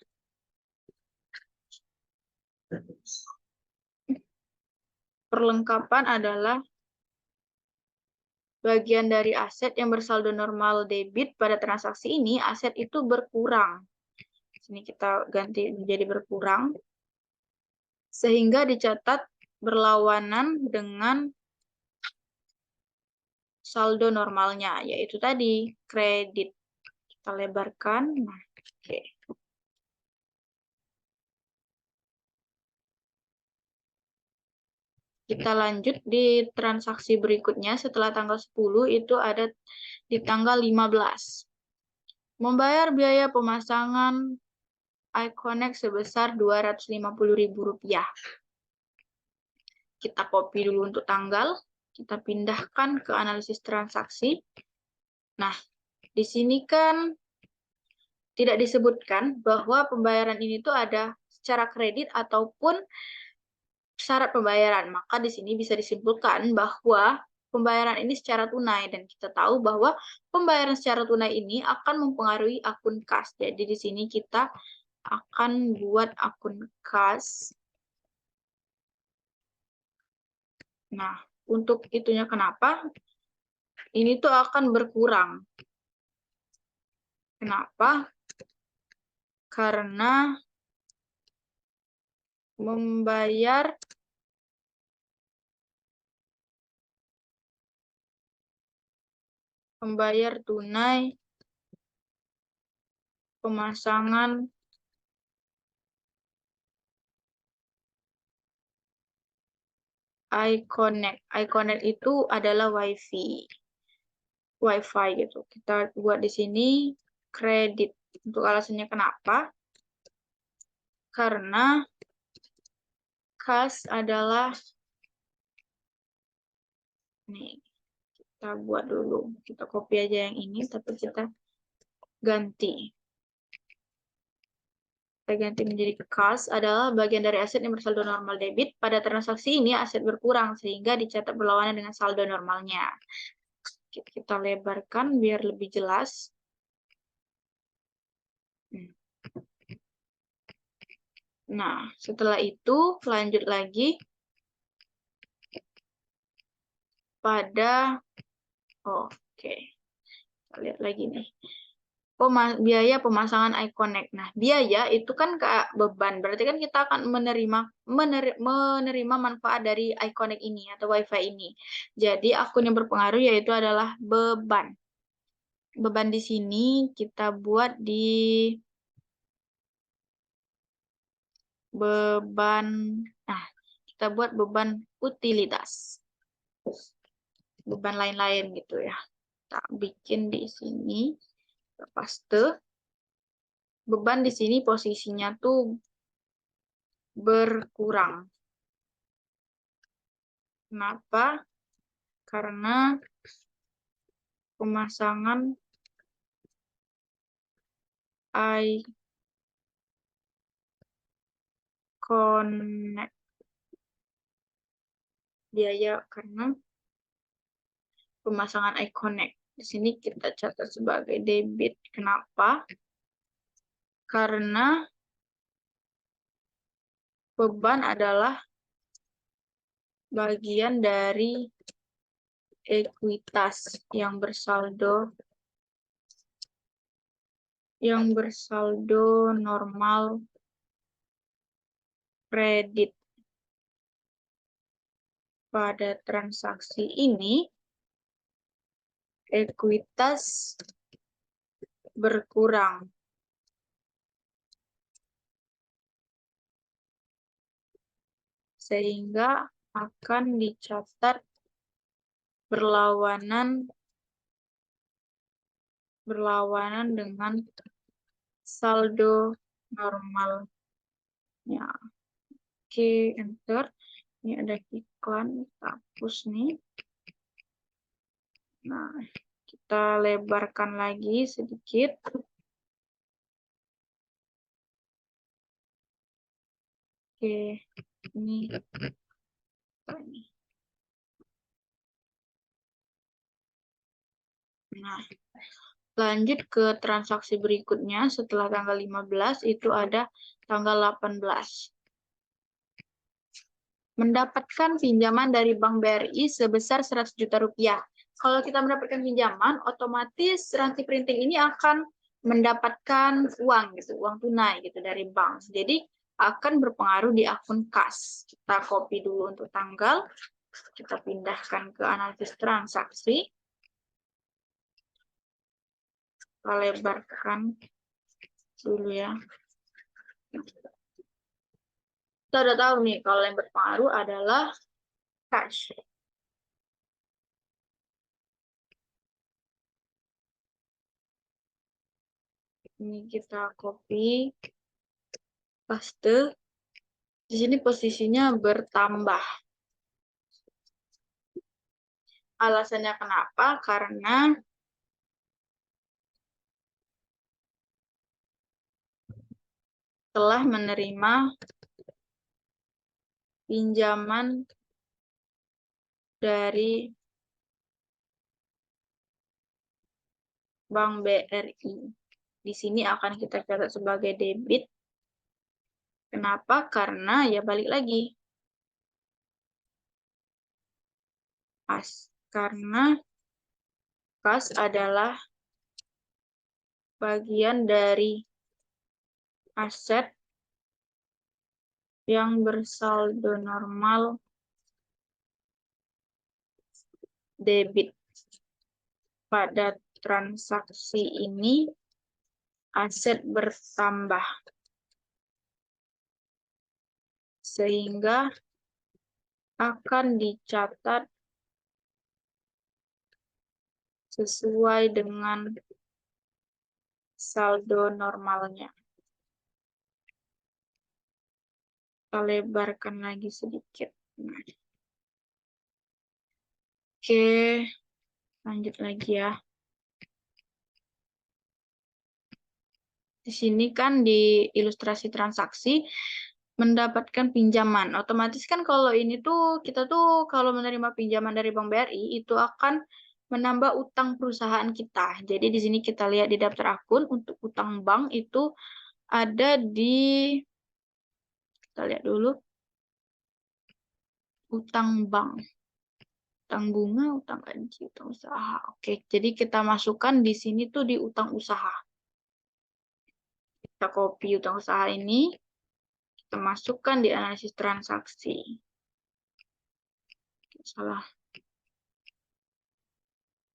perlengkapan adalah bagian dari aset yang bersaldo normal debit. Pada transaksi ini aset itu berkurang. Sini kita ganti menjadi berkurang. Sehingga dicatat berlawanan dengan saldo normalnya, yaitu tadi kredit. Kita lebarkan. Nah, oke. Kita lanjut di transaksi berikutnya setelah tanggal 10 itu ada di tanggal 15. Membayar biaya pemasangan iConnect sebesar Rp250.000. Kita copy dulu untuk tanggal, kita pindahkan ke analisis transaksi. Nah, di sini kan tidak disebutkan bahwa pembayaran ini tuh ada secara kredit ataupun syarat pembayaran. Maka di sini bisa disimpulkan bahwa pembayaran ini secara tunai, dan kita tahu bahwa pembayaran secara tunai ini akan mempengaruhi akun kas. Jadi di sini kita akan buat akun kas. Nah, untuk itunya kenapa? Ini tuh akan berkurang. Kenapa? Karena membayar tunai pemasangan iConnect. iConnect itu adalah WiFi gitu. Kita buat di sini kredit. Untuk alasannya kenapa? Karena kas adalah nih, kita buat dulu. Kita copy aja yang ini, tapi kita ganti. Kita ganti menjadi kas adalah bagian dari aset yang bersaldo normal debit. Pada transaksi ini aset berkurang sehingga dicatat berlawanan dengan saldo normalnya. Kita lebarkan biar lebih jelas. Nah, setelah itu lanjut lagi pada oke. Kita lihat lagi nih. Biaya pemasangan iConnect. Nah, biaya itu kan kayak beban. Berarti kan kita akan menerima manfaat dari iConnect ini atau WiFi ini. Jadi akun yang berpengaruh yaitu adalah beban. Beban di sini kita buat di beban. Nah, kita buat beban utilitas. Beban lain-lain gitu ya. Kita bikin di sini. Paste. Beban di sini posisinya tuh berkurang. Kenapa? Karena pemasangan iConnect. Biaya karena pemasangan iConnect. Di sini kita catat sebagai debit. Kenapa? Karena beban adalah bagian dari ekuitas yang bersaldo normal kredit. Pada transaksi ini ekuitas berkurang. Sehingga akan dicatat berlawanan dengan saldo normalnya. Oke, enter. Ini ada iklan, kita hapus nih. Nah, kita lebarkan lagi sedikit. Oke, ini. Nah, lanjut ke transaksi berikutnya setelah tanggal 15 itu ada tanggal 18. Mendapatkan pinjaman dari Bank BRI sebesar 100 juta rupiah. Kalau kita mendapatkan pinjaman, otomatis Ranti Printing ini akan mendapatkan uang gitu, uang tunai gitu dari bank. Jadi akan berpengaruh di akun kas. Kita copy dulu untuk tanggal, kita pindahkan ke analisis transaksi. Kita lebarkan dulu ya. Kita udah tahu nih kalau yang berpengaruh adalah cash. Ini kita copy, paste. Di sini posisinya bertambah. Alasannya kenapa? Karena telah menerima pinjaman dari Bank BRI. Di sini akan kita catat sebagai debit. Kenapa? Karena ya balik lagi. Karena kas adalah bagian dari aset yang bersaldo normal debit. Pada transaksi ini aset bertambah sehingga akan dicatat sesuai dengan saldo normalnya. Kita lebarkan lagi sedikit. Oke, lanjut lagi ya. Di sini kan di ilustrasi transaksi mendapatkan pinjaman. Otomatis kan kalau ini tuh kita tuh kalau menerima pinjaman dari Bank BRI itu akan menambah utang perusahaan kita. Jadi di sini kita lihat di daftar akun untuk utang bank itu ada di, kita lihat dulu, utang bank. Utang bunga, utang gaji, utang usaha. Oke, jadi kita masukkan di sini tuh di utang usaha. Kita copy utang usaha ini, kita masukkan di analisis transaksi. Salah.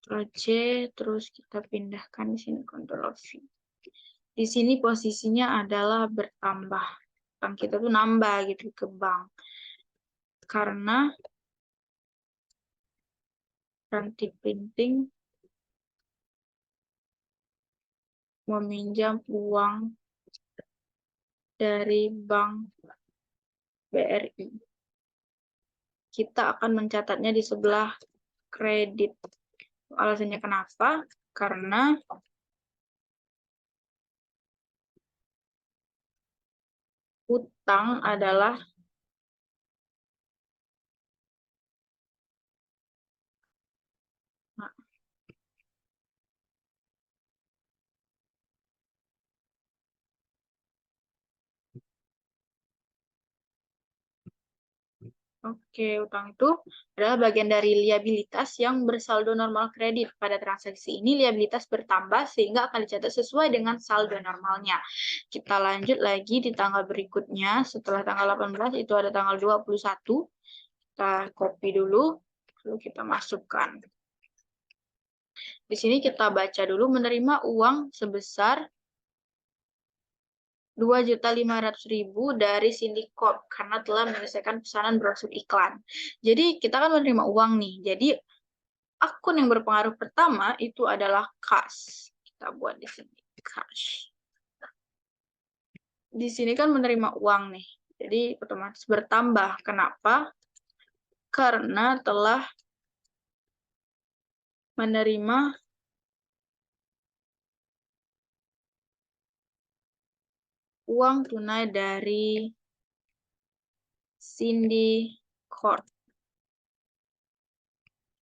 Ctrl C, terus kita pindahkan di sini Ctrl V. Di sini posisinya adalah bertambah. Bank kita tuh nambah gitu ke bank. Karena Ranti Printing meminjam uang dari Bank BRI. Kita akan mencatatnya di sebelah kredit. Alasannya kenapa? Karena utang adalah utang itu adalah bagian dari liabilitas yang bersaldo normal kredit. Pada transaksi ini, liabilitas bertambah sehingga akan dicatat sesuai dengan saldo normalnya. Kita lanjut lagi di tanggal berikutnya. Setelah tanggal 18, itu ada tanggal 21. Kita copy dulu, lalu kita masukkan. Di sini kita baca dulu menerima uang sebesar 2.500.000 dari Cindy Corp karena telah menyelesaikan pesanan brosur iklan. Jadi kita kan menerima uang nih. Jadi akun yang berpengaruh pertama itu adalah kas. Kita buat di sini cash. Di sini kan menerima uang nih. Jadi otomatis bertambah. Kenapa? Karena telah menerima uang tunai dari Cindy Corp.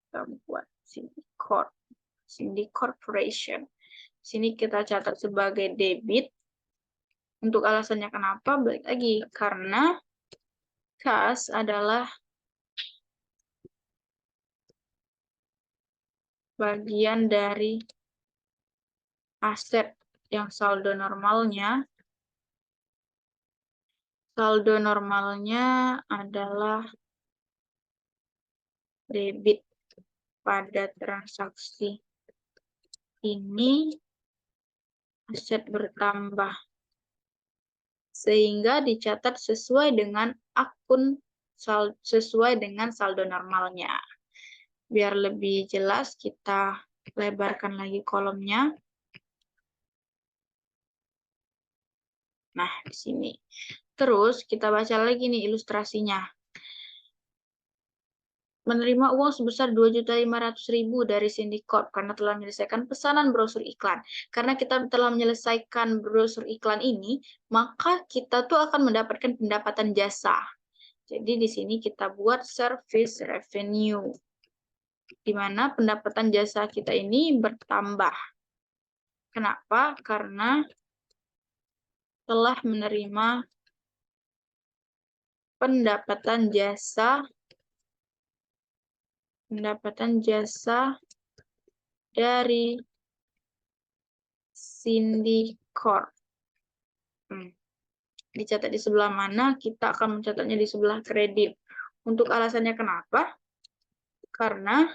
Kita buat Cindy Corp Cindy Corporation. Sini kita catat sebagai debit. Untuk alasannya kenapa? Balik lagi. Karena kas adalah bagian dari aset yang saldo normalnya adalah debit. Pada transaksi ini aset bertambah sehingga dicatat sesuai dengan sesuai dengan saldo normalnya. Biar lebih jelas kita lebarkan lagi kolomnya. Nah, di sini. Terus kita baca lagi nih ilustrasinya. Menerima uang sebesar 2.500.000 dari Cindy Corp karena telah menyelesaikan pesanan brosur iklan. Karena kita telah menyelesaikan brosur iklan ini, maka kita tuh akan mendapatkan pendapatan jasa. Jadi di sini kita buat service revenue, di mana pendapatan jasa kita ini bertambah. Kenapa? Karena telah menerima pendapatan jasa dari Cindy Corp. Dicatat di sebelah mana? Kita akan mencatatnya di sebelah kredit. Untuk alasannya kenapa? Karena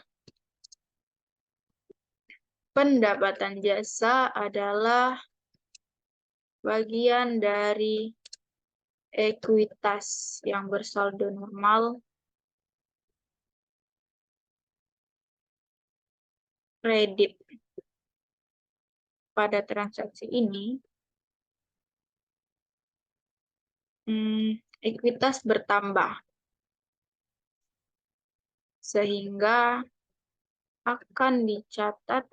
pendapatan jasa adalah bagian dari ekuitas yang bersaldo normal kredit. Pada transaksi ini, ekuitas bertambah, sehingga akan dicatat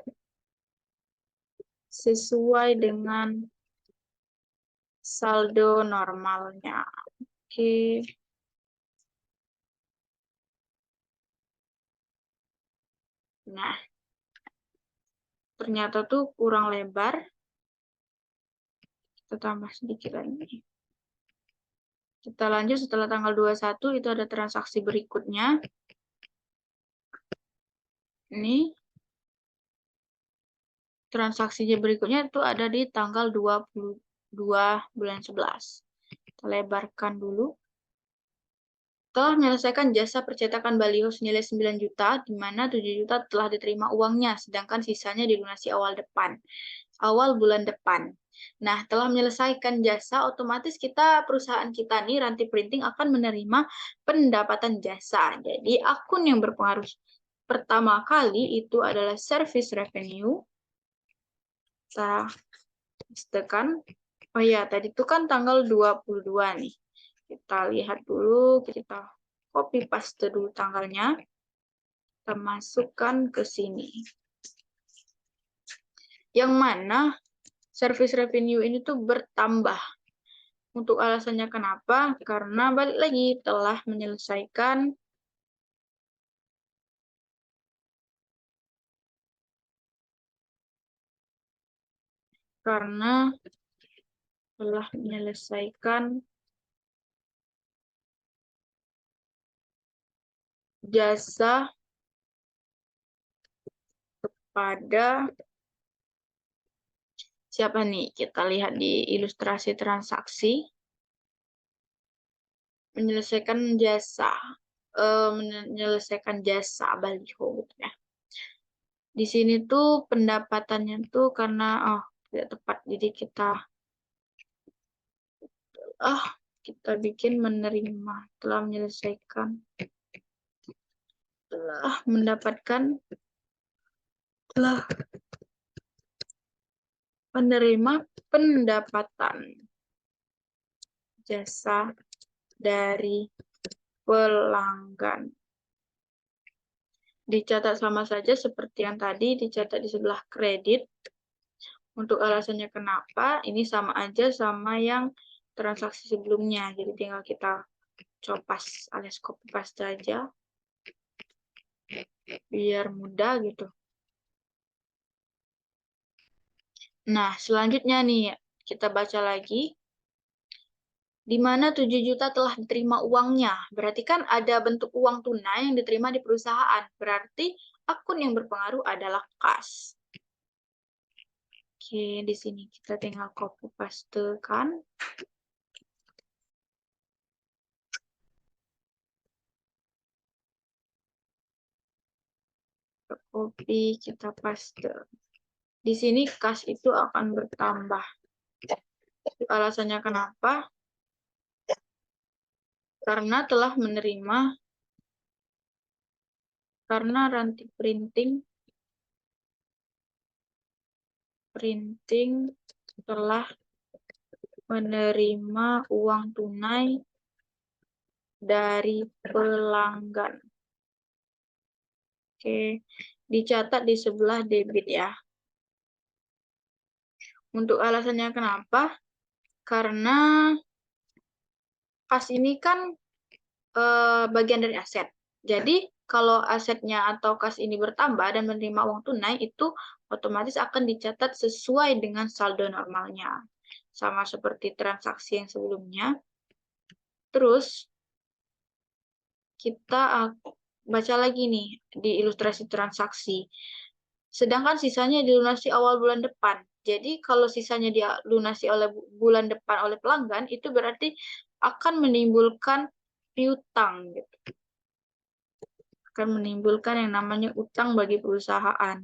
sesuai dengan saldo normalnya. Oke. Nah, ternyata tuh kurang lebar. Kita tambah sedikit lagi. Kita lanjut setelah tanggal 21, itu ada transaksi berikutnya. Ini transaksinya berikutnya itu ada di tanggal 22 bulan 11. Kita lebarkan dulu. Telah menyelesaikan jasa percetakan baliho senilai 9 juta, di mana 7 juta telah diterima uangnya, sedangkan sisanya dilunasi awal bulan depan. Nah, telah menyelesaikan jasa, otomatis perusahaan kita nih, Ranti Printing akan menerima pendapatan jasa. Jadi, akun yang berpengaruh pertama kali itu adalah service revenue. Kita tekan. Oh iya, tadi itu kan tanggal 22 nih. Kita lihat dulu, kita copy paste dulu tanggalnya. Kita masukkan ke sini. Yang mana service revenue ini tuh bertambah. Untuk alasannya kenapa? Karena balik lagi telah menyelesaikan jasa kepada siapa nih? Kita lihat di ilustrasi transaksi. Menyelesaikan jasa baliho gitu ya. Di sini tuh pendapatannya tuh karena tidak tepat, jadi kita bikin menerima, telah menerima pendapatan jasa dari pelanggan. Dicatat sama saja seperti yang tadi, dicatat di sebelah kredit. Untuk alasannya kenapa, ini sama aja sama yang transaksi sebelumnya. Jadi tinggal kita copas alias copy paste aja. Biar mudah gitu. Nah, selanjutnya nih, kita baca lagi. Di mana 7 juta telah diterima uangnya. Berarti kan ada bentuk uang tunai yang diterima di perusahaan. Berarti akun yang berpengaruh adalah kas. Oke, di sini kita tinggal copy paste kan. Copy, kita paste. Di sini kas itu akan bertambah. Alasannya kenapa? Karena telah menerima, karena ranting printing telah menerima uang tunai dari pelanggan. Oke, dicatat di sebelah debit ya. Untuk alasannya kenapa? Karena kas ini kan bagian dari aset. Jadi kalau asetnya atau kas ini bertambah dan menerima uang tunai, itu otomatis akan dicatat sesuai dengan saldo normalnya. Sama seperti transaksi yang sebelumnya. Terus kita baca lagi nih di ilustrasi transaksi. Sedangkan sisanya dilunasi awal bulan depan. Jadi kalau sisanya dilunasi oleh bulan depan oleh pelanggan, itu berarti akan menimbulkan piutang gitu. Akan menimbulkan yang namanya utang bagi perusahaan.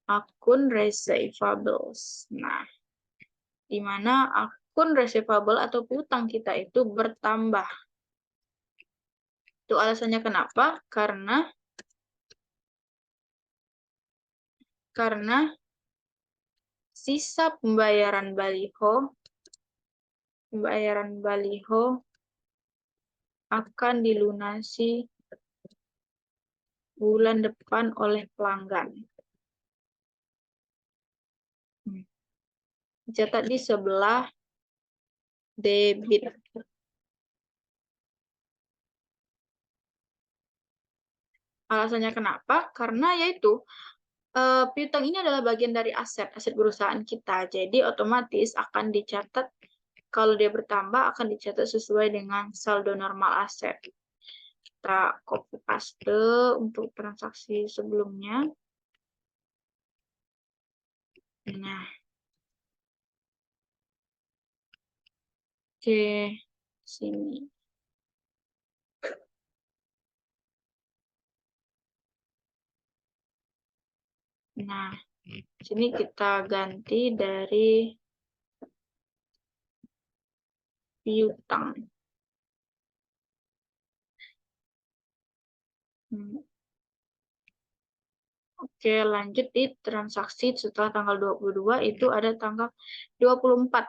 Akun receivables. Nah, di mana akun receivable atau piutang kita itu bertambah. Itu alasannya kenapa? Karena sisa pembayaran baliho akan dilunasi bulan depan oleh pelanggan. Catat di sebelah debit. Alasannya kenapa? Karena yaitu piutang ini adalah bagian dari aset perusahaan kita. Jadi otomatis akan dicatat, kalau dia bertambah akan dicatat sesuai dengan saldo normal aset. Kita copy paste untuk transaksi sebelumnya. Nah, oke, sini. Nah, sini kita ganti dari piutang. Oke, lanjut di transaksi setelah tanggal 22 itu ada tanggal 24.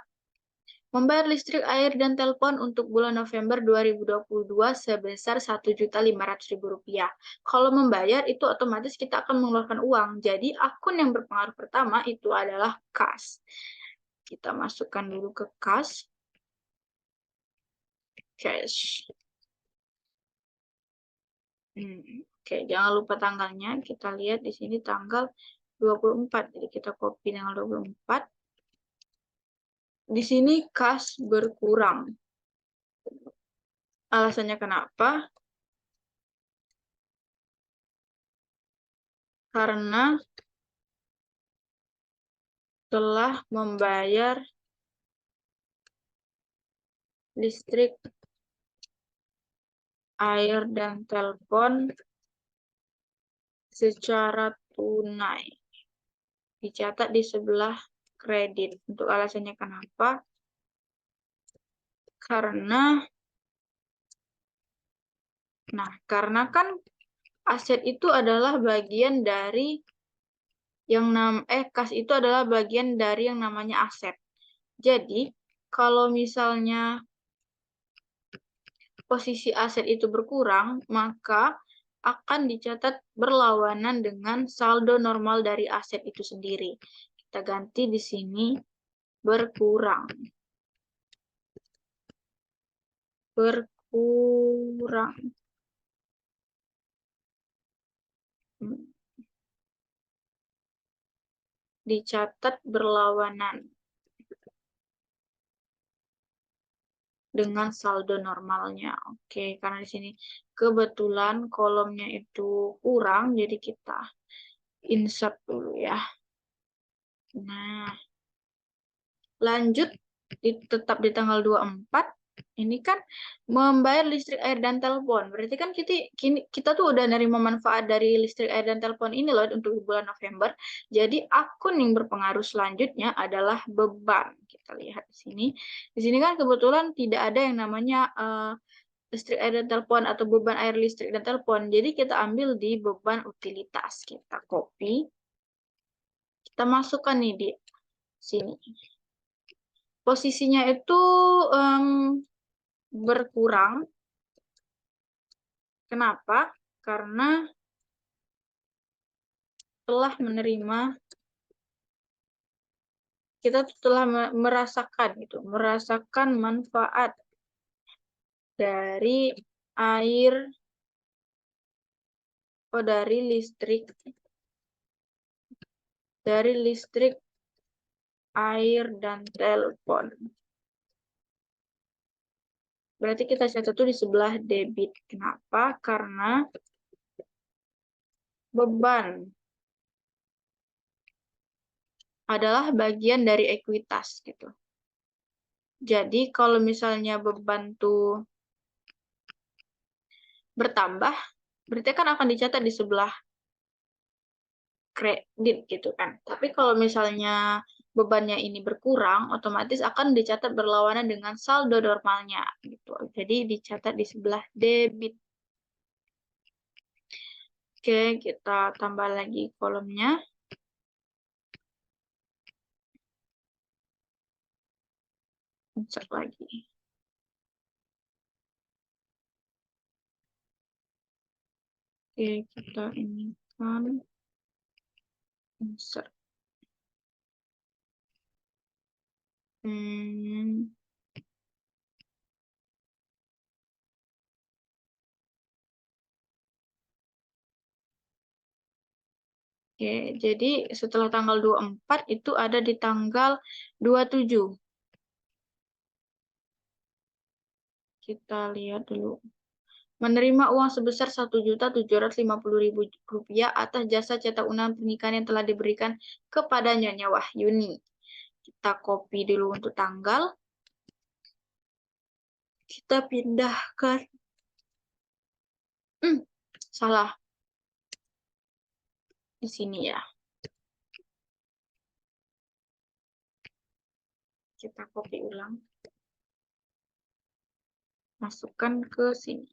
Membayar listrik, air, dan telepon untuk bulan November 2022 sebesar Rp1.500.000. Kalau membayar itu otomatis kita akan mengeluarkan uang. Jadi akun yang berpengaruh pertama itu adalah kas. Kita masukkan dulu ke kas. Cash. Oke, jangan lupa tanggalnya. Kita lihat di sini tanggal 24. Jadi kita copy tanggal 24. Di sini kas berkurang. Alasannya kenapa? Karena telah membayar listrik, air, dan telepon secara tunai. Dicatat di sebelah kredit. Untuk alasannya kenapa? Karena kan aset itu adalah bagian dari kas itu adalah bagian dari yang namanya aset. Jadi, kalau misalnya posisi aset itu berkurang, maka akan dicatat berlawanan dengan saldo normal dari aset itu sendiri. Kita ganti di sini berkurang. Berkurang. dicatat berlawanan dengan saldo normalnya. Oke, karena di sini kebetulan kolomnya itu kurang, jadi kita insert dulu ya. Nah, lanjut tetap di tanggal 24. Ini kan membayar listrik, air, dan telepon. Berarti kan kita tuh udah nerima manfaat dari listrik, air, dan telepon ini loh untuk bulan November. Jadi akun yang berpengaruh selanjutnya adalah beban. Kita lihat di sini. Di sini kan kebetulan tidak ada yang namanya listrik, air, dan telepon atau beban air, listrik, dan telepon. Jadi kita ambil di beban utilitas. Kita copy. Kita masukkan nih di sini. Posisinya itu berkurang. Kenapa? Karena telah menerima, kita telah merasakan manfaat dari air, dari listrik, air, dan telepon. Berarti kita catat itu di sebelah debit. Kenapa? Karena beban adalah bagian dari ekuitas gitu. Jadi kalau misalnya beban tuh bertambah, berarti kan akan dicatat di sebelah kredit gitu kan. Tapi kalau misalnya bebannya ini berkurang, otomatis akan dicatat berlawanan dengan saldo normalnya gitu. Jadi dicatat di sebelah debit. Oke, kita tambah lagi kolomnya. Insert lagi. Oke, kita ini kan insert. Oke, jadi setelah tanggal 24 itu ada di tanggal 27. Kita lihat dulu. Menerima uang sebesar Rp1.750.000 atas jasa cetak undangan pernikahan yang telah diberikan kepada Nyonya Wahyuni. Kita copy dulu untuk tanggal. Kita pindahkan. Salah. Di sini ya. Kita copy ulang. Masukkan ke sini.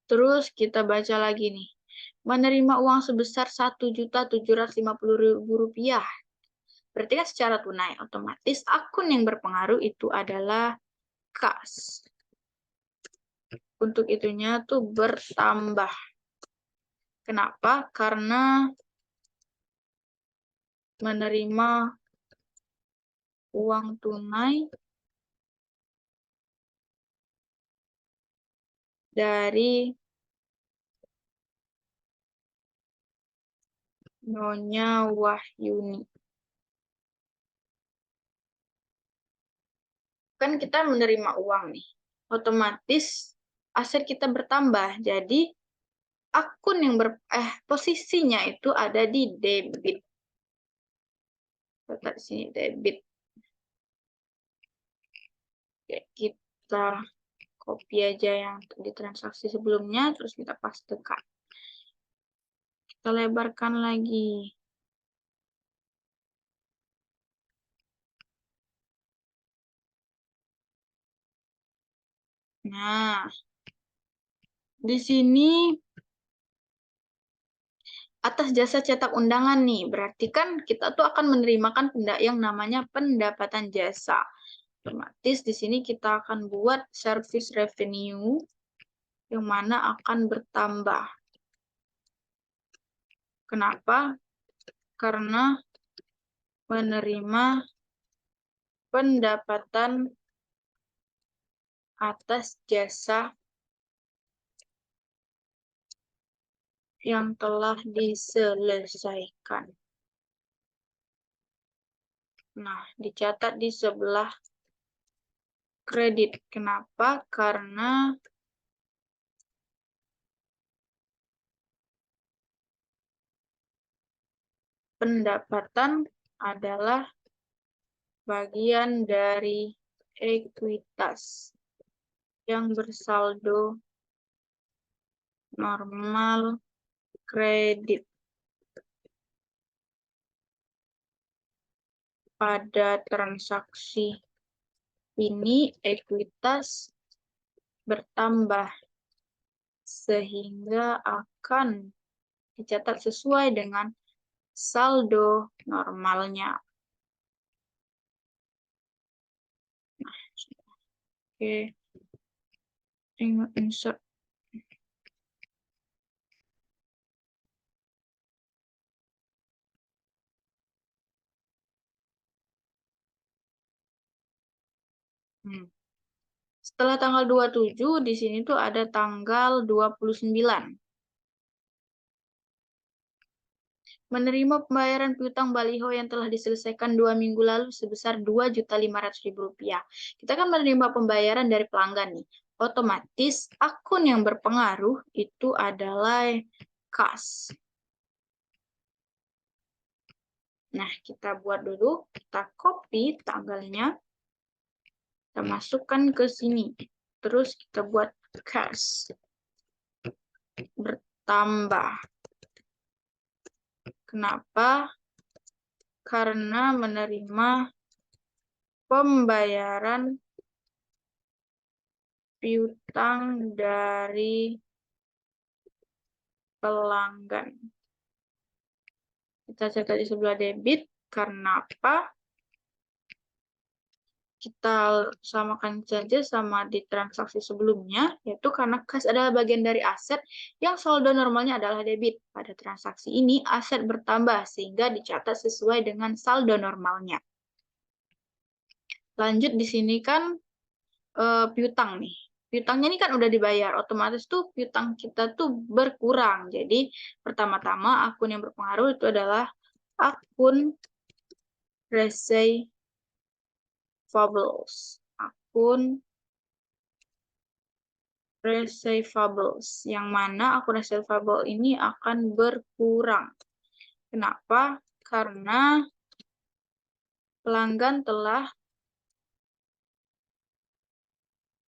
Terus kita baca lagi nih. Menerima uang sebesar Rp1.750.000. Berarti kan secara tunai, otomatis akun yang berpengaruh itu adalah kas. Untuk itunya tuh bertambah. Kenapa? Karena menerima uang tunai dari Nyonya Wahyuni. Kan kita menerima uang nih. Otomatis aset kita bertambah. Jadi akun yang posisinya itu ada di debit. Letak di sini debit. Oke, kita copy aja yang di transaksi sebelumnya, terus kita pastekan. Kita lebarkan lagi. Nah, di sini atas jasa cetak undangan nih, berarti kan kita tuh akan menerimakan yang namanya pendapatan jasa. Otomatis di sini kita akan buat service revenue yang mana akan bertambah. Kenapa? Karena menerima pendapatan atas jasa yang telah diselesaikan. Nah, dicatat di sebelah kredit. Kenapa? Karena pendapatan adalah bagian dari ekuitas yang bersaldo normal kredit. Pada transaksi ini ekuitas bertambah sehingga akan dicatat sesuai dengan saldo normalnya. Oke, insert. Setelah tanggal 27, di sini tuh ada tanggal 29. Menerima pembayaran piutang baliho yang telah diselesaikan 2 minggu lalu sebesar Rp2.500.000. Kita kan menerima pembayaran dari pelanggan nih. Otomatis akun yang berpengaruh itu adalah kas. Nah, kita buat dulu, kita copy tanggalnya, kita masukkan ke sini. Terus kita buat kas. Bertambah. Kenapa? Karena menerima pembayaran piutang dari pelanggan. Kita catat di sebelah debit. Karena apa? Kita samakan saja sama di transaksi sebelumnya, yaitu karena kas adalah bagian dari aset yang saldo normalnya adalah debit. Pada transaksi ini, aset bertambah sehingga dicatat sesuai dengan saldo normalnya. Lanjut di sini kan piutang nih. Piutangnya ini kan udah dibayar, otomatis tuh piutang kita tuh berkurang. Jadi pertama-tama akun yang berpengaruh itu adalah akun receivables. Akun receivables, yang mana akun receivable ini akan berkurang. Kenapa? Karena pelanggan telah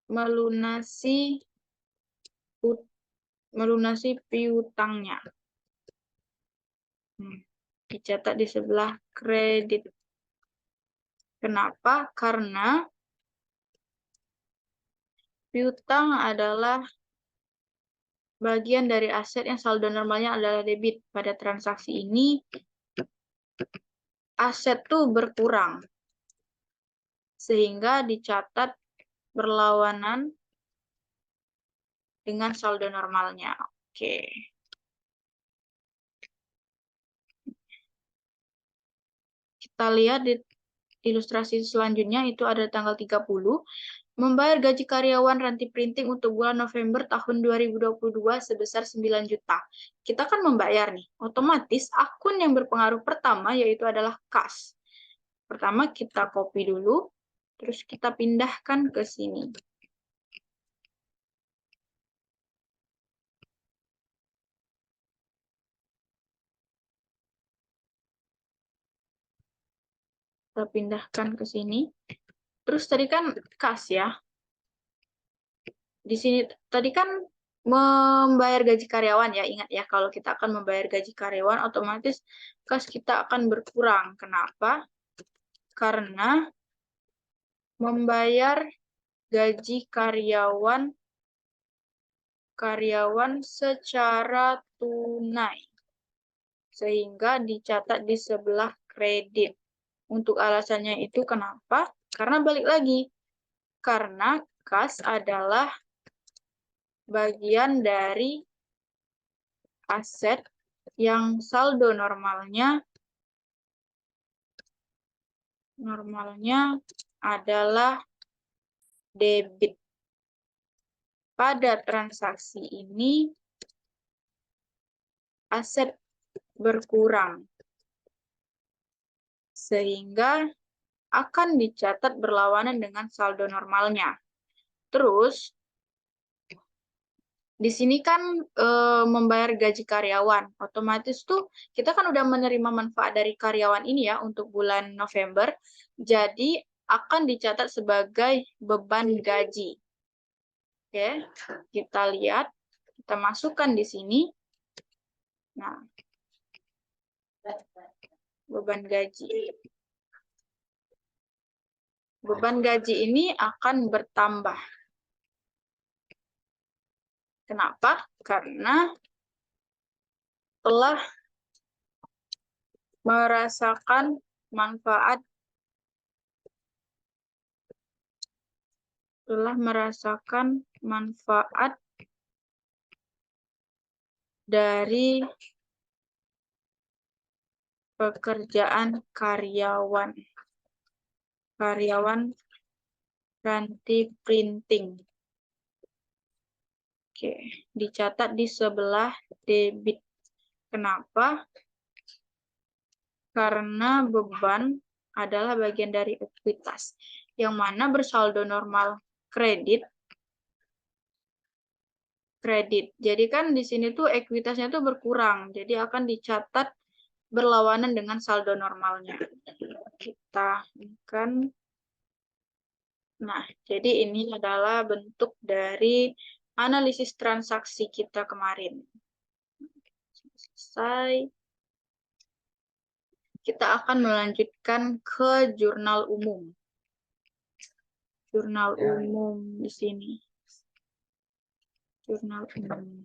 melunasi piutangnya. Dicatat di sebelah kredit. Kenapa? Karena piutang adalah bagian dari aset yang saldo normalnya adalah debit. Pada transaksi ini, aset tuh berkurang. Sehingga dicatat berlawanan dengan saldo normalnya. Oke. Kita lihat di ilustrasi selanjutnya itu ada tanggal 30. Membayar gaji karyawan Ranti Printing untuk bulan November tahun 2022 sebesar 9 juta. Kita kan membayar nih. Otomatis akun yang berpengaruh pertama yaitu adalah kas. Pertama kita copy dulu, terus kita pindahkan ke sini. Kita pindahkan ke sini. Terus tadi kan kas ya. Di sini tadi kan membayar gaji karyawan ya, ingat ya, kalau kita akan membayar gaji karyawan otomatis kas kita akan berkurang. Kenapa? Karena membayar gaji karyawan secara tunai, sehingga dicatat di sebelah kredit. Untuk alasannya itu kenapa? Karena balik lagi, karena kas adalah bagian dari aset yang saldo normalnya adalah debit. Pada transaksi ini, aset berkurang. Sehingga akan dicatat berlawanan dengan saldo normalnya. Terus, di sini kan membayar gaji karyawan. Otomatis tuh kita kan udah menerima manfaat dari karyawan ini ya untuk bulan November. Jadi akan dicatat sebagai beban gaji. Oke, kita lihat, kita masukkan di sini. Nah, beban gaji. Beban gaji ini akan bertambah. Kenapa? Karena telah merasakan manfaat dari pekerjaan karyawan Ranti Printing. Oke, dicatat di sebelah debit. Kenapa? Karena beban adalah bagian dari ekuitas, yang mana bersaldo normal kredit. Jadi kan di sini tuh ekuitasnya tuh berkurang, jadi akan dicatat berlawanan dengan saldo normalnya. Kita kan, nah, jadi ini adalah bentuk dari analisis transaksi kita kemarin. Selesai. Kita akan melanjutkan ke jurnal umum. Jurnal umum di sini. Jurnal umum.